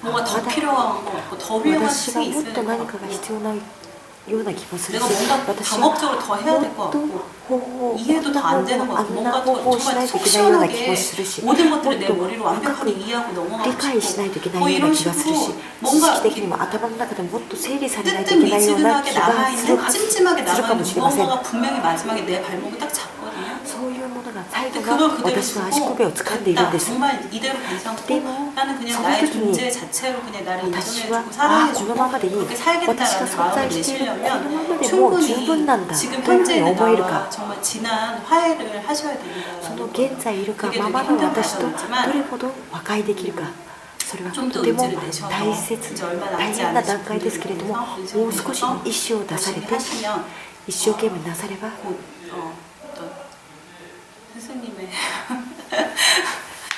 뭔가 더 まだ 필요한 것 같고 더 위험한 私は 스승이 もっ 있어야 と 될 것 何か 같고 が必要なような気もするし、 내가 뭔가 私は 방법적으로 더 해야 も 될 것 っと 같고 方法を 이해도 더 안 되는 것 あ 같고 んな 뭔가 方法 더 をしな 정말 いとい 속 けないような気も 시원하게 するし、 모든 もっ 것들을 내 と 머리로 深 완벽하게 く 이해하고 理 넘어가고 解しないといけ 싶고 ない 뭐 ような 이런 気がするし、 식으로 知 뭔가 識的に 이렇게 も頭の中でもっと整理されないとい 뜨뜻 けないような 미지근하게 気がする 남아있는 はず 찜찜하게 するかも 남아있는 しれません。 무언가가 분명히 마지막에 내 발목을 딱 잡거든요. そういうものが最後 근데 が 그걸 그대로 私の足 두고 首を掴んでいるん 됐다. です。 정말 이대로 괜찮고 でも 나는 그냥 その 나의 時に 존재 자체로 그냥 나를 私は 인정해주고 ああこの 사랑해주고 ままでいい、 그렇게 私が 살겠다라는 存 마음을 在しているこのま 내시려면 までもう十分なんだ 충분히 と 지금 いうふう 현재 に 있는 思える 나와 か、 정말 진한 화해를 하셔야 その 됩니다. 現在いるか 그게 ま 되게 まの 힘든 私とど 과정이지만 れほど和解できるか、それは 좀 と 더 ても 의지를 내셔서 大切 이제 얼마 大 남지 変な 않으신 段階ですけれども、 분들을 もう少し意思を出され 열심히 て 하시면 一生懸命なされば 곧 어떤 스승님의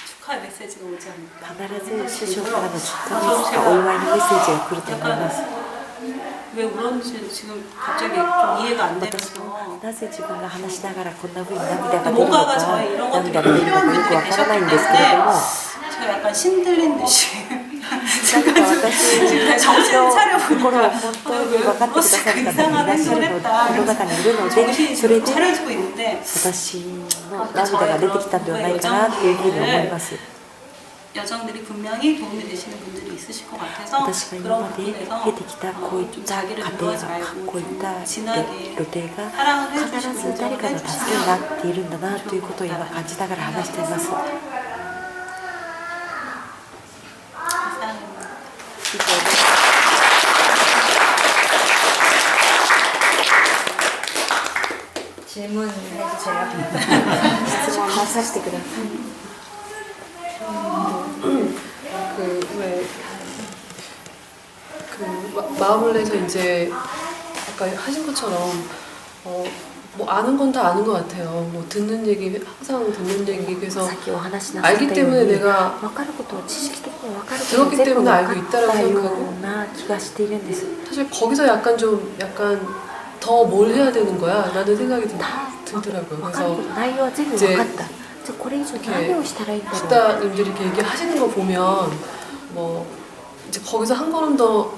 축하 메시지가 오지 않을까. 必ず師匠からの祝福のお祝いのメッセージが来ると思います。 왜 울었는지 지금 갑자기 좀 이해가 안 私も 되면서 なぜ自分が話しながらこんな風に涙が出るの 뭔가가 か 저의 이런 것들이 涙が出るのか 필요한 よくわ 분들이 からない 계셨기 んですけれども、 때문에 제가 약간 신들린 듯이 何か私 지금 정신을 の 차려보니까 心を本当に分かってくださる方がいらっしゃるのの中にいるので、 정신이 それ 지금 で 차려지고 있는데 私の涙が出てきたんではないかなというふうに思います。 여정들이 분명히 도움이 되시는 분들이 있으실 것 같아서 私が今 그런 まで 부분에서 経てきたこういっ 좀 た家 자기를 庭 물어하지 が 말고 こういった 좀 진하게 露呈が 사랑을 必 해주시고 ず誰かの助けになっているんだなということを今感じながら話しています。 질문 해주세요. 質問なさせてください。 마음을 내서 이제 아까 하신 것처럼 뭐 아는 건 다 아는 것 같아요. 뭐 듣는 얘기 항상 듣는 얘기 그래서 さっきお話しなさった 알기 よう 때문에 に 내가 分かることを知識的に分かることを 들었기 全部 때문에 分 알고 かっ 있다라고 たよ 생각하고 うな気がしているんです。 사실 거기서 약간 더 뭘 해야 되는 거야 라는 생각이 だ 들더라고요. 分かる 그래서 こと内容は全部分かった。じゃあこれ以上何をしたらいいんだろう。 식다님들이 이렇게 얘기하시는 거 보면 뭐 이제 거기서 한 걸음 더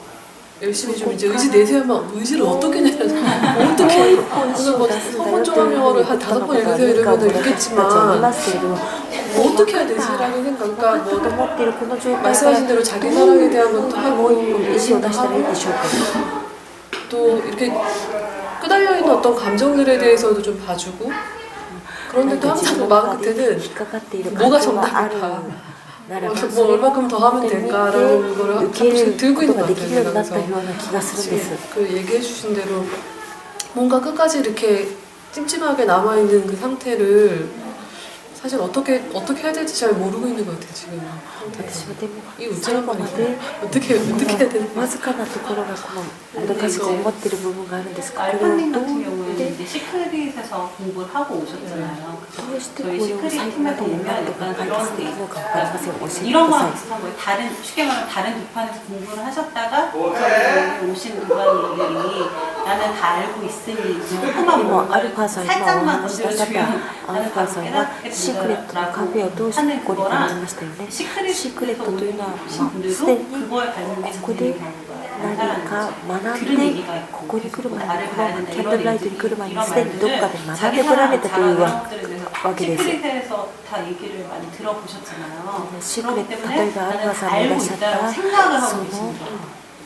열심히 좀 이제 의지 내세우면 의지를 어떻게 내서 어떻게 그래서 뭐 서본종 영어를 한 5번 읽으세요 이러면 읽겠지만 어떻게 해야 되지라는 생각 그러니까 뭐 말씀하신 대로 자기 사랑에 대한 것도 하고 의지도 하고 또 이렇게 끄달려 있는 어떤 감정들에 대해서도 좀 봐주고 그런데도 항상 마음 끝에는 引っかかっている 뭐가 感情がある 정답일까? ならば 뭐 얼마큼 더 하면 될까라는 거를 受け入れ 조금씩 る 들고 こと 있는 が 것 できるよう 같아요. になったよ 그래서 うな気がするんです 그 얘기해 주신 대로 뭔가 끝까지 이렇게 찜찜하게 남아있는 그 상태를 사실 어떻게 해야 될지 잘 모르고 있는 것 같아요 지금. 私はでも 이 最後 우쭐한 ま 거 で 어떻게 해야 되는 わずかなところがこのもどかしく思ってる部分があるんですがこれを 알파님 どう 같은 やっ 경우에는 て 이제 시크릿에서 공부를 하고 오셨잖아요. どうしてこ 저희 れを 시크릿 最後 팀에 まで読 보면 むとか 약간 解 그런 決できるのか分かりません教えて 이런 くだ 거랑 さい 비슷한 거예요. 쉽게 말하면 다른 뒷판에서 공부를 하셨다가 여기 오신 동안들이 나는 다 알고 있으니 조금만 今 뭔가를 アルファさん今お 살짝만 話しした 던져주면 方アルファさんはシークレットのカフェを通してここに来られましたよねシークレットというのは、すでにここで何か学んでここに来る前にこのキャンドルライトに来る前にすでにどこかで学んでこられたというわけです 시크릿에서 다 얘기를 많이 들어보셨잖아요. シークレット例えばアルファさんがいらっしゃった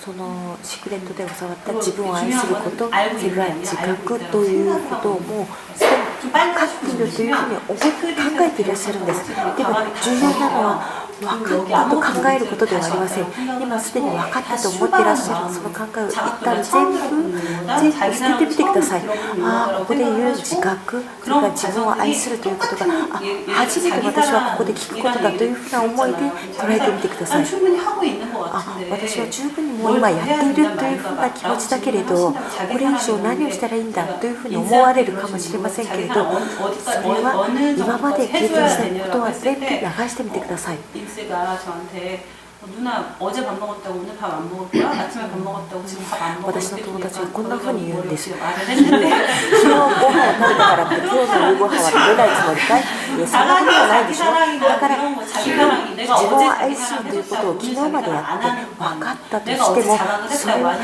そのシークレットで教わった自分を愛することそれから自覚ということをもうすでに分かっているというふうに考えていらっしゃるんですでも重要なのは分かったと考えることではありません今すでに分かったと思っていらっしゃるその考えを一旦全部捨ててみてくださいここで言う自覚それから自分を愛するということが初めて私はここで聞くことだというふうな思いで捉えてみてください私は十分にもう今やっているというふうな気持ちだけれどこれ以上何をしたらいいんだというふうに思われるかもしれませんけれどそれは今まで経験したことは全部流してみてください 인스가 저한테 누나 어제 밥 먹었다고 오늘 밥 안 먹을 거야? 아침에 밥 먹었다고 지금 밥 안 먹을 私の友達はこんな 거야? ふうに言うんです 말을 했는데 昨日ご飯を食べたからって今日の夕ご飯は食べないつもりかいいやそんなことはないでしょだから自分を愛するということを昨日までやって分かったとしてもそれは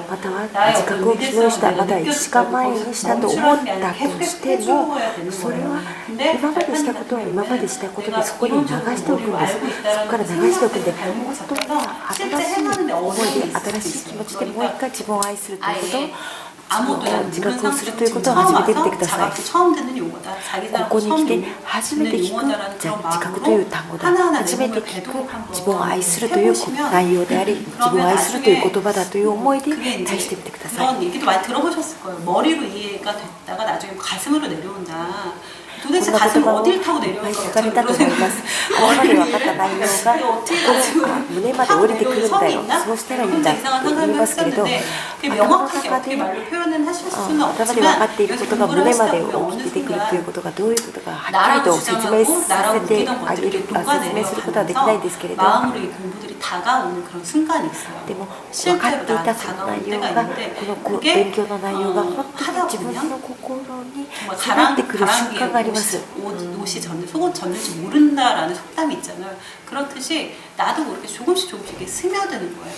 または自覚を昨日したまたは1時間前にしたと思ったとしてもそれは今までしたことは今までしたことでそこに流しておくんですそこから流しておくんで本当に新しい思いで新しい気持ちでもう一回自分を愛するということを自覚をするということを始めてみてください。ここに来て初めて聞くじゃあ自覚という単語だ初めて聞く自分を愛するという内容であり自分を愛するという言葉だという思いで対してみてください。 그런 얘기도 많이 들어보셨을 거예요. 머리로 이해가 됐다가 나중에 가슴으로 내려온다. 도대체 가슴을 어딜 타고 내려올 書かれたと思います頭まで分かった内容が胸まで降りてくるんだよそうしたらいいんだって言いますけれど頭の中で頭で分かっていることが胸まで起きてくるということがどういうことかはっきりと説明させてあげる説明することはできないですけれど 마음으로 이 공부들이 다가오는 그런 순간이 있어요. でも分かっていたその内容がこの勉強の内容が本当に自分の心に迫ってくる瞬間があります 옷이 속옷 젖는지 모른다라는 속담이 있잖아요. 그렇듯이 나도 모르게 조금씩 이게 스며드는 거예요.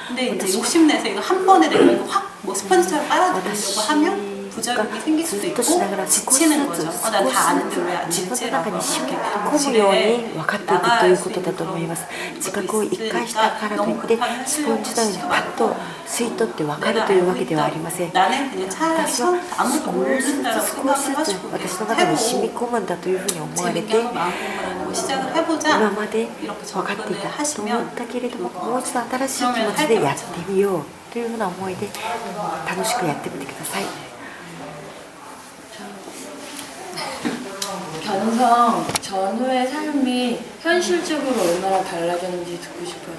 근데 이제 욕심내서 이거 한 번에 내가 이거 확 뭐 스펀지처럼 빨아들이려고 하면 부작용이 생길 수도 있고 지치는 거죠. 난 다 아는데 왜 안 自分の 지치라고 中に染み込むように分かっていくということだと思います自覚を一回したからといってスポンジのようにパッと吸い取って分かるというわけではありません 나는 그냥 차라리 私は 아무도 少し 모른다라고 ずつ 생각을 私 하시고 の中に染み込むんだというふうに思われ 재밌게 て 한번 마음 공부라는 걸 시작을 해보자 今まで 이렇게 分かってい 접근을 たと思 하시면 ったけれどももう一度新しい気持ちでやってみようというふうな思いで楽しくやってみてください 견성 전후의 삶이 현실적으로 얼마나 달라졌는지 듣고 싶어요.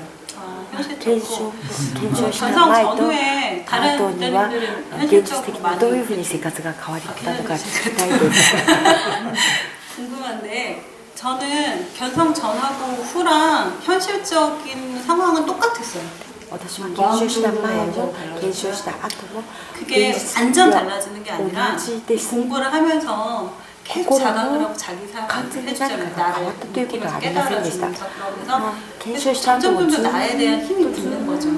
현실적으로 検証した 견성 前と 전후에 後 다른 には 때들은 現実的 현실적으로 に 많이 どういうふうに生活が変わったのか聞きたいです 궁금한데 저는 견성 전하고 후랑 현실적인 상황은 똑같았어요. 私は研修した前も研修した後も 그게 現実 완전 は 달라지는 게 아니라 同じです 공부를 하면서 계속心の 자각을 하고 자기 삶을 完全に何 해주잖아요. かが変わったということはありませんでした 그러면서 研修した後もず 점점 っ 나에 대한 힘이 붙는 거죠.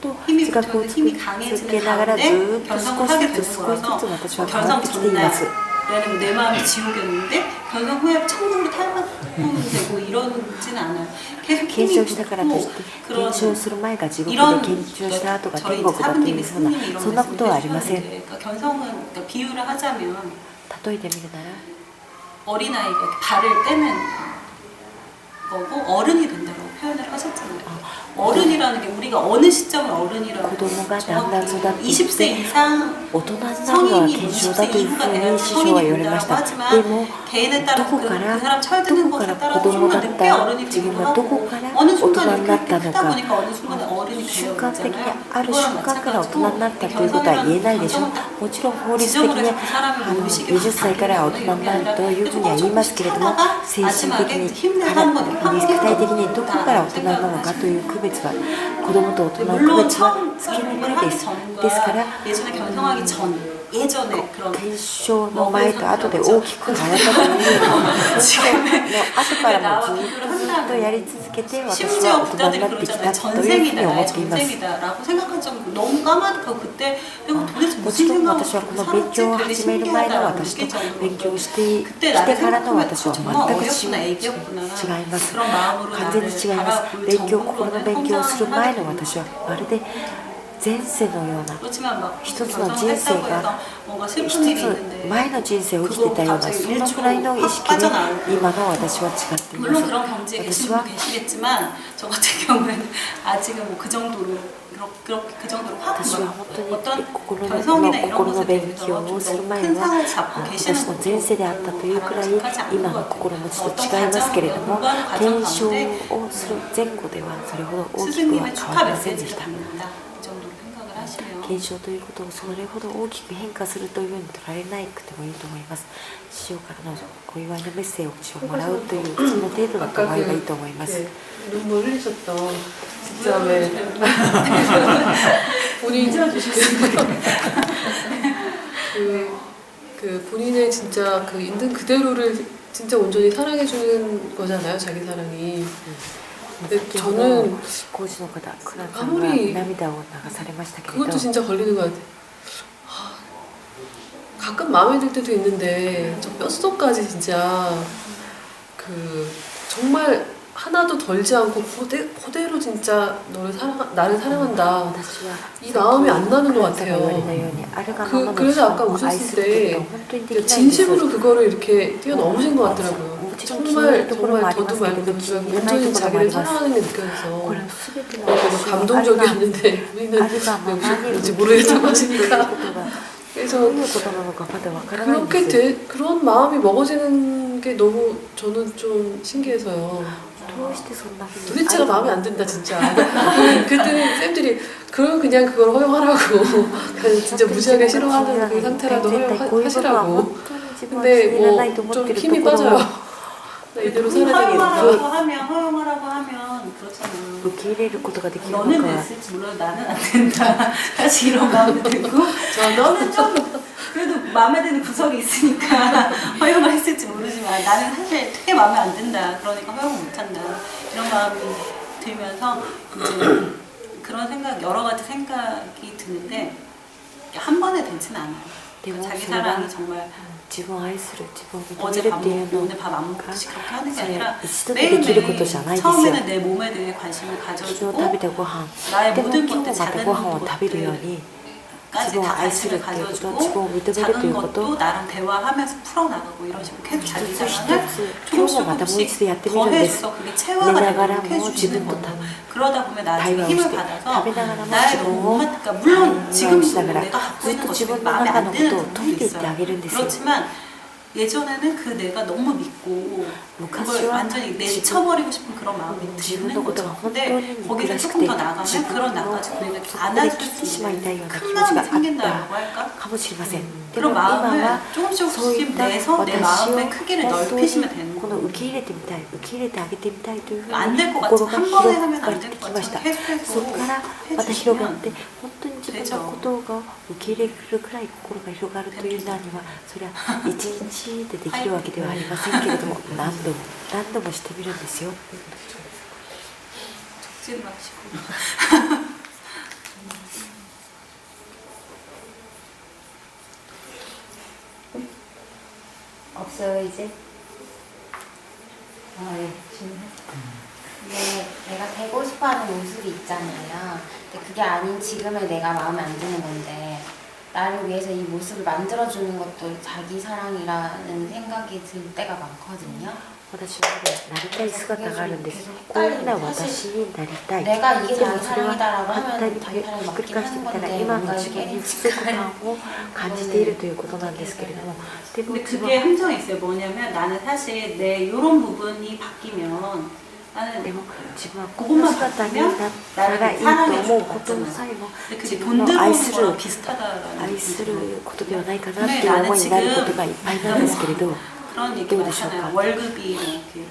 と 힘이 自覚を 붙으면서 힘이 続けながらず 강해지는 っと 가운데 少し 견성을 ず 하게 つ 되는 少しずつ 거라서 私は変わってきています 라는 내 마음이 지옥이었는데 견성 후에 천국으로 탈바꿈이 되고 이러지는 않아요. 계속 検 힘이 証したからといって 붙고 検証する前が地獄で 이런 検証した後が 저희 天国だという 사부님이 ふうな 스님이 이런 そんなことはありません 말씀을 해주셨는데 그러니까 견성은 그러니까 비유를 하자면 例えてみるなら 어린아이가 이렇게 발을 떼는 거고 어른이 된다고 표현을 하셨잖아요. 어른이라는 게 우리가 어느 시점을 어른이라고 고도모가 정확히 남남소다 20세 이상 大人になるのは 성인이 検 20세 証だというふ 이후가 う 돼야 に師匠は 성인이 言われまし 된다고 た。 하지만 でも 개인에 ど 따라 こ 그 から 사람 ど 철드는 こか 것에 ら 따라 子供だ 조금만 っ 늦게 た 어른이 自分 되기도 がど 하고 こから 어느 大 순간 人になっ 이렇게 たの 크다 か 보니까 어느 순간에 어른이 瞬 되는 間的に 거잖아요. ある 그거랑 瞬間から大人になったということは言えないでしょう。もちろん法律的 지정을 に 해서 그 사람을 모시게 20歳から大人になるというふうには言いますけれども、精神的にから肉体的にどこから大人なのかという区別は子供と大人の区 물론 別は 처음 つけにく 결혼을 いで 하기 す。ですから 전과 예전에 결성하기 전 예전에 그런 検証の前と後で大きく変わったというよりも検証の後からもずっとやり続けて私 심지어 は大人に 부자들이 なってきた 그러잖아요. というふう 전생이다, に思 나의 っています。 전생이다라고 생각할 정도로 너무 까마득하고 그때 내가 도대체 も 무슨 ちろん 생각으로 私はこの 살았지? 勉強を 되게 始める前の 신기하다라고 私と 느낄 정도로 勉強してき 그때 て 나를 からの 생각하면 私は 정말 全く 어렵구나 違い 애기였구나 ます。 그런 마음으로 完全に 나를 違います。 바라볼 勉強心の 정도로는 勉強をする 성장을 前 하게 の 되는 私はまるで前世のような 그렇지만 막 一つの人 결성을 生 했다고 が 해서 뭔가 一 슬픈 일이 つ 있는데 前の人生を生きてたようなそんなくらいの意識で今の私は違っていま 물론 す。 그런 경지에 계신 私は 분도 계시겠지만 저 같은 경우에는 아직은 뭐 그 정도로 그렇게 그 정도로 확 私は本当に 어떤 心の 결성이나 이런 心の 것에 勉 대해서 強をする 좀 前 큰 は 상을 잡고 私 계시는 の前世であったというくらい今の心持ちと違いますけれども検証をする前後ではそれほど大きくは 스승님의 変わ 축하 りませんで 메시지를 した。 받는다 이 정도로 생각을 하시면 検証ということをそれほど大きく変化するというように捉えなくてもいいと思います。師匠からのお祝いのメッセージをもらうというその程度だと思えばいいと思います。 네, 눈물 흘리셨던 진짜 왜 본인 그 본인의 진짜 그 있는 그대로를 진짜 온전히 사랑해주는 거잖아요, 자기 사랑이. 근데 저는 講師の方、クランさんは涙を流されましたけれど 그것도 진짜 걸리는 것 같아요. 가끔 마음에 들 때도 있는데 저 뼛속까지 진짜 그 정말 하나도 덜지 않고 그대로 진짜 나를 사랑한다. 이 마음이 안 나는 것 같아요. 그래서 아까 오셨을 때 진심으로 그거를 이렇게 뛰어넘으신 것 같더라고요. 정말 저도 말고 온전히 자기를 사랑하는 게 느껴져서 너무 감동적이었는데 우리는 그런지 모르겠다고 하시니까 그래서 그런 마음이 먹어지는 게 너무 저는 좀 신기해서요. 도대체가 마음에 안 든다 진짜. 그때는 쌤들이 그냥 그걸 허용하라고 그냥 진짜 무지하게 싫어하는 그 상태라도 허용하시라고. 근데 뭐 좀 힘이 빠져요. 이대로 살아야 되겠다. 허용하라고 하면 그렇잖아요. 受け入れることができるのか 너는 됐을지 몰라 나는 안 된다. 사실 이런 마음이 들고 너는 좀 그래도 마음에 드는 구석이 있으니까 허용을 했을지 모르지만 나는 사실 되게 마음에 안 든다. 그러니까 허용을 못한다. 이런 마음이 들면서 이제 그런 생각 여러 가지 생각이 드는데 한 번에 되지는 않아요. 그러니까 자기 사랑이 정말 自分を愛する自分を認め 어제 る 밥 っていう 먹고 の 오늘 밥 안 먹듯이 그렇게 하는 게 それ 아니라 一度でできることじゃないですよ。 처음에는 내 몸에 대해 관심을 昨日 가져주고 食べたご飯 나의 でも 모든 今日 것들 また 작은 ご飯を食べるように自 것들까지 分を 다 愛する 관심을 っていうこと自分を 가져주고 認めるという 작은 こと 것도 나랑 대화하면서 풀어나가고 이런 식으로 계속 자기 一つ一 자랑을 つ今日もまたもう一度やってみるんです 더해줘서 그게 寝 체화가 な 되고 がら 이렇게 も自 해주는 分と 거다. 그러다 보면 나중에 対話を 힘을 して 받아서 食べながらも 나의 自分 너무 を 그러니까 물론 対話をし 지금도 ながら 내가 ず 갖고 っ 있는 と自 것이 分の 마음에 中 안 のこ 드는 とを解 부분도 いていってあ 있어요. げるんですよ 그렇지만 예전에는 그 내가 너무 믿고 그걸 완전히 내쳐버리고 싶은 그런 마음이 드는 거죠. 근데 거기서 조금 더 나가면 그런 나까지 내가 안아줄 수 있는 큰 마음이 생긴다고 할까? かもしれません。で 그런 も今 마음을 は 조금씩 そういっ 조금씩 た 내서 내 私を 마음의 크기를 本当 넓히시면 に 되는 この 거예요. 受け入れてみたい受け入れてあげてみたいというふうに 안 될 것 心 같아. が 한 번에 広 하면 が 안 って 될 き 것 ました 같아. そこからまた広がって本当に自分のことが受け入れるくらい心が広がるという名にはそれは一日でできるわけではありませんけれども何度も何度もしてみるんですよ 적지 마시고. 없어요 이제? 네, 이게 내가 되고 싶어하는 모습이 있잖아요. 근데 그게 아닌 지금의 내가 마음에 안 드는 건데 나를 위해서 이 모습을 만들어주는 것도 자기 사랑이라는 생각이 들 때가 많거든요. 私はなりたい姿があるんです。こういうふうな私になりたい。 내가 이게 でも 자기 それは 사랑이다라고 反対 하면 に 자기 사랑이 ひっくり 맞긴 返して 하는 みたら 건데 今の 뭔가 自 이게 分に不足感を感じているということなんですけれども、でも 근데 自分 그게 함정이 있어요. 뭐냐면 나는 사실 내 이런 부분이 바뀌면 나는 でも自分はこの 그것만 姿にな 바뀌면 ったら 나를 いいと 사랑해 思う 줄 こ 것 と 같잖아. さえも 근데 自 그게 分 돈 の愛 들어오는 す 거랑 る 비슷하다라는 愛する 거죠. ことではないかなっていう思いになることがいっぱいなんですけれど、 그런 얘기 どうでしょうか。 많잖아요. 월급이 이렇게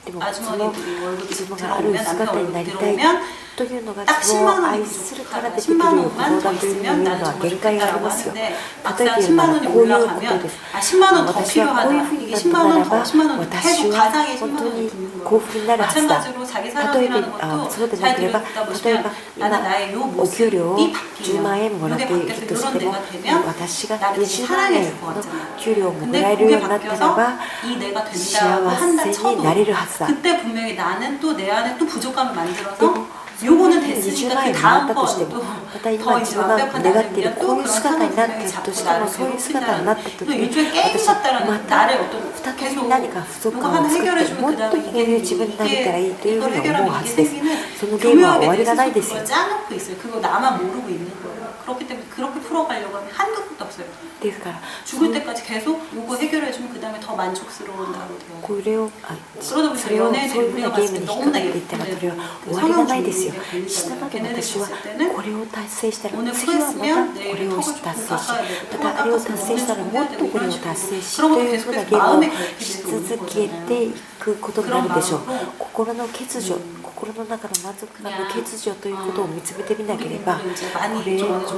でもその 아주머니들이 월급이 自分がある 들어오면 姿 남편 にな 월급 りたい 들어오면 というのが 딱 自 10만 分を 원이 愛するから出てく 10만 る 원만 欲望 더 だという 있으면 の 나는 は 정말 限界があり 좋겠다라고 ますよ。 하는데 例え 막상 て言う 10만 なら 원이 こういうことで 올라가면 す。 아 10만 원 더 私はこういう 필요하다. ふうに 이게 なった 10만 な 원 ら 더 ば 10만 원 私 계속 は 가상의 本 10만 当 원이 に 드는 幸 거예요. 福になるはずだ。 마찬가지로 자기 例え 사랑이라는 ば 것도 そうでな 잘 ければ 들었다 例え 보시면 ば 나는 今 나의 요 お給料を 모습이 10万 바뀌면 円もらって 이게 いる 바뀌어서 とし 그런 ても 내가 되면 私が 나를 20万 사랑해 円 줄 것 の 같잖아요. 給料をも 근데 らえる 그게 ようになったら 바뀌어서 ば 이 내가 된다고 幸 한다 せに 쳐도 なれるはずだ。 그때 분명히 나는 또 내 안에 또 부족감을 で 만들어서 も 요거는 20 됐으니까 万 그 円もらった 다음 としても 거는 また 또 今 더 自 이제 分が 완벽한 願っている 나를 こう 또 いう 그런 姿 상을 になっ 분명히 たと 잡고 しても 나를 そういう姿になった時 또 に 일종의 게임 私ま 같다라는 た 나를 어떤 再び 계속 何か不足 누가 感を 하나 作って 해결해주면 もっ 그 と 다음에 こういう自分になれたらいいというふうに 이걸 思うは 해결하면 ず 이게 です。 생기는 そのゲームは終わ 교묘하게 りがない 내 ですよ 스스로 그걸 짜놓고 있어요. 그거 나만 모르고 있는 거예요. 그렇기 때문에 그렇게 풀어가려고 하면 한도 끝도 없어요. ですから 죽을 때까지 계속 요거 해결해주면 그 다음에 더 만족스러운 나로 돼요. これをあ 그러다 보니까 それをそういう 연애들이 ふうな 우리가 ゲー 봤을 ム 때 に引っ掛 너무나 かっていったらそれは 예쁜데 終わりがないですよ。 성형주의가 したので 걔네들이 私は 봤을 때는 これを達成したら 오늘 次はまた 후회했으면 こ 내일 れを 턱을 達 조금 成し 깎아야 되고 またあれを達成したらもっとこれを達成しというふうなゲームをし続けていくことになるでしょう。心の欠如心の中の満足感の欠如ということを見つめてみなければこの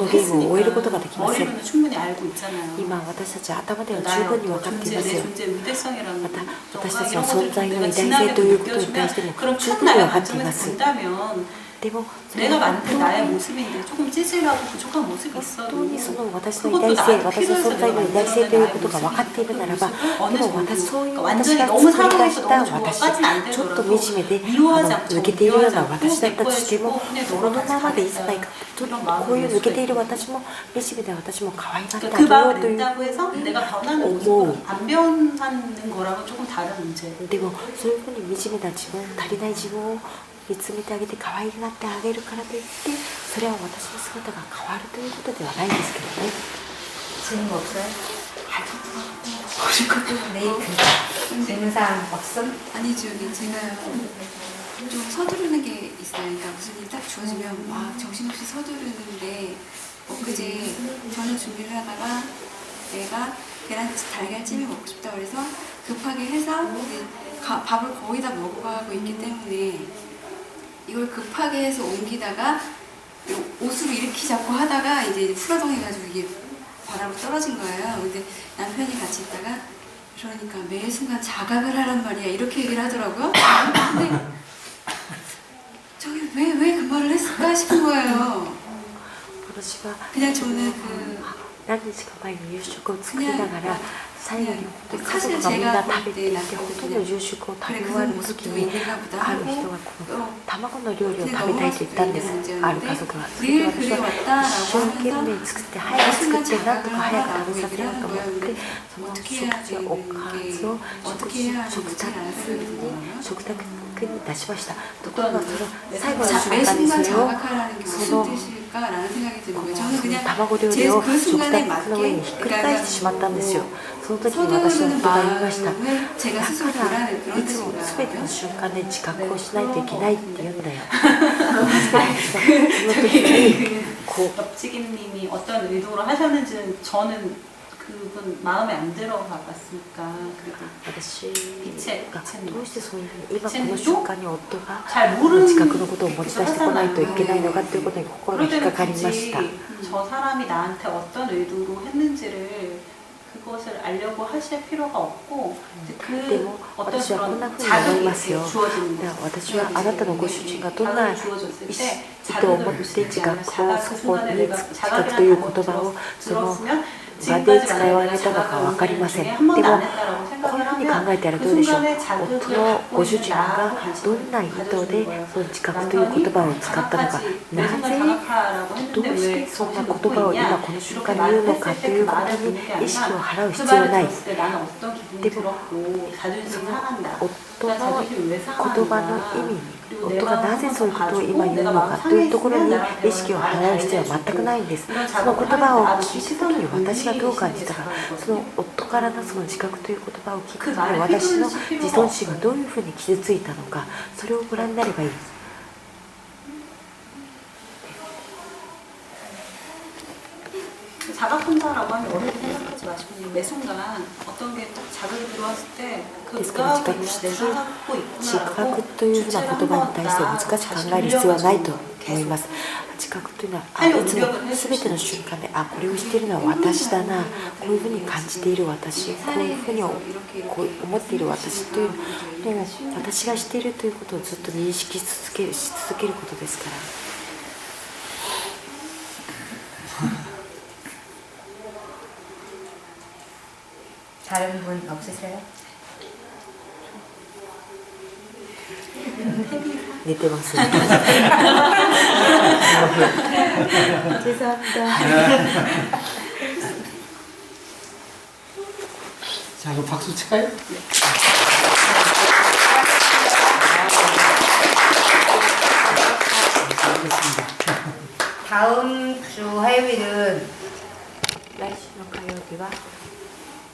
ゲームを終えることができません。 머리로는 충분히 알고 있잖아요. 今私たちは頭では十 나의 分に分 어떤 かってい 존재, ます 내 よ。 존재 위대성이라는 また 정말 私たちの 이런 存 것들을 在の 내가 偉大性 진하게 ということに対 느껴주면 しても 그럼 十 큰 分に 나의 分かっていま 관점에서 す。 본다면 でもそれ 내가 は 만든 나의 모습인데 조금 찌질하고 부족한 모습이 本 있어도 当にその私の偉大性、私の存在の偉大性ということが分かっているならば、でも私そういう私が作り出した私、ちょっと惨めで抜けているような私だったとしても、このままでいいじゃないか、ちょっとこういう抜けている私も惨めで私も可愛がってあ 그 げよう 마음을 という 낸다고 해서 내가 변하는 어머. 모습은 안 변하는 거랑은 조금 다른 문제. でもそういうふうに惨めな自分、足りない自分を見つめてあげて可愛がってあげるからといってそれは私の姿が変わるということではないんですけどね。 질문 없어요? 메이크 질문사항 없음? 아니 저기 제가요 좀 서두르는 게 있어요. 그러니까 무슨 일이 딱 주어지면 막 정신없이 서두르는데 엊그제 저녁 준비를 하다가 내가 계란 달걀찜이 먹고 싶다 그래서 급하게 해서 이제 밥을 거의 다 먹어가고 있기 때문에 이걸 급하게 해서 옮기다가 옷으로 이렇게 잡고 하다가 이제 풀어덩해가지고 이게 바닥으로 떨어진 거예요. 근데 남편이 같이 있다가 그러니까 매 순간 자각을 하란 말이야 이렇게 얘기를 하더라고요. 근데 저기 왜 그 말을 했을까 싶은 거예요. 私は 그냥 저는 그 何日か前に夕食を作りながら最後に本当に家 사실 族がみんな 제가 食べ 볼 て 때 いてほとんど 남편이 夕食を食 그래 べ終わ 그런 る時 모습도 に 있는가 보다 ある 하고 人がこの卵の料理を食べたいと言ったんです。ある家族が。それで 늘 私は 그래왔다라고 一生懸 하면서 命作って早く作ってなんとか早く食べさせようと思っ 얘기를 て 하는 その 어떻게 食 해야 事おかずを 어떻게 해야 하는지 잘 알아요. 食卓に出しました。ところがその最後の 자, 瞬 매 間に 순간 それを 자각하라는 게 そ 무슨 の 뜻일까라는 생각이 드는 거예요. 저는 その 그냥 卵料 제 理を 그 食 순간에 卓の上にひっくり 맞게 返してしまったんですよ。その時に私は 서두르는 人が言いました。 마음을 제가 だ 스스로 から 보라는 い 그런 つも 뜻인가요? 全ての瞬間で自覚をしないといけないって言うんだよ。その時にこう 옆지기님이 어떤 의도로 하셨는지는 저는 그분 마음에 안 들어봤으니까 그래도 私 빛의 が 빛의 どうしてそういうふうに今この瞬間に夫が 잘 모르는 自覚のことを持ち出してこないといけないのかということに心が 그럴 引っか 때는 かりまし 굳이 た。 저 사람이 나한테 어떤 의도로 했는지를 그것을 알려고 하실 필요가 없고 이제 で 그 も 어떤 私はこんな 그런 ふうに思い 자극이 ますよ。 이렇게 주어지는 だから 거죠. 私はあなたのご主人がどんな 자극이 주어졌을 意 때 図を持って自覚をそこに自覚という言葉をその場で使われたのか分かりません。でもこういうふうに考えたらどうでしょう。夫のご主人がどんな意図でその自覚という言葉を使ったのか、なぜどうしてそんな言葉を今この瞬間に言うのかということに意識を払う必要はない。でもその夫の言葉の意味、夫がなぜそういうことを今言うのかというところに意識を払う必要は全くないんです。その言葉を聞いた時に私がどう感じたか、その夫からのその自覚という言葉を聞いた時に私の自尊心がどういうふうに傷ついたのか、それをご覧になればいい。 자각혼자라고 하면 어렵게 생각하지 마시고 그냥 매 순간 어떤 게 딱 자극이 들어왔을 때 그 의학을 내가 갖고 있구나라고 というふうな言葉に対して難しく考える必要はないと思います。自覚というのは、いつも全ての瞬間で、これをしているのは私だな、こういうふうに感じている私、こういうふうにこう思っている私というのを私がしているということをずっと認識し続けることですから。 다른 분 없으세요? 寝てますね。 죄송합니다. 자, 이거 박수 칠까요? 다음 주 화요일은 来週の火曜日は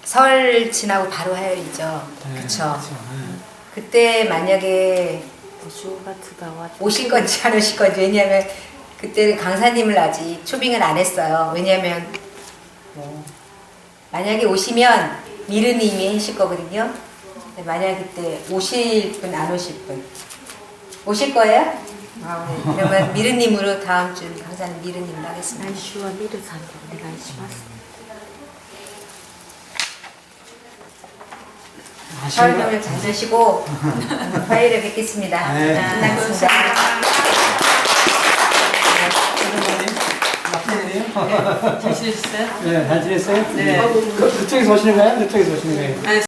설 지나고 바로 화요일이죠. 그쵸? 그때 만약에 오실 건지 안 오실 건지, 왜냐하면 그때는 강사님을 아직 초빙을 안 했어요. 왜냐하면 뭐 만약에 오시면 미르님이 하실 거거든요. 근데 만약에 그때 오실 분 안 오실 분 오실 거예요? 네. 그러면 미르님으로 다음 주 강사는 미르님으로 하겠습니다. 来週はミルさんでお願いします。 설명을 잘 드시고 화요일에 뵙겠습니다. 네. 끝나겠습니다. 잘 지내셨어요? 네, 잘 지냈어요? 네. 그쪽에서 오시는 거예요? 그쪽에서 오시는 거예요?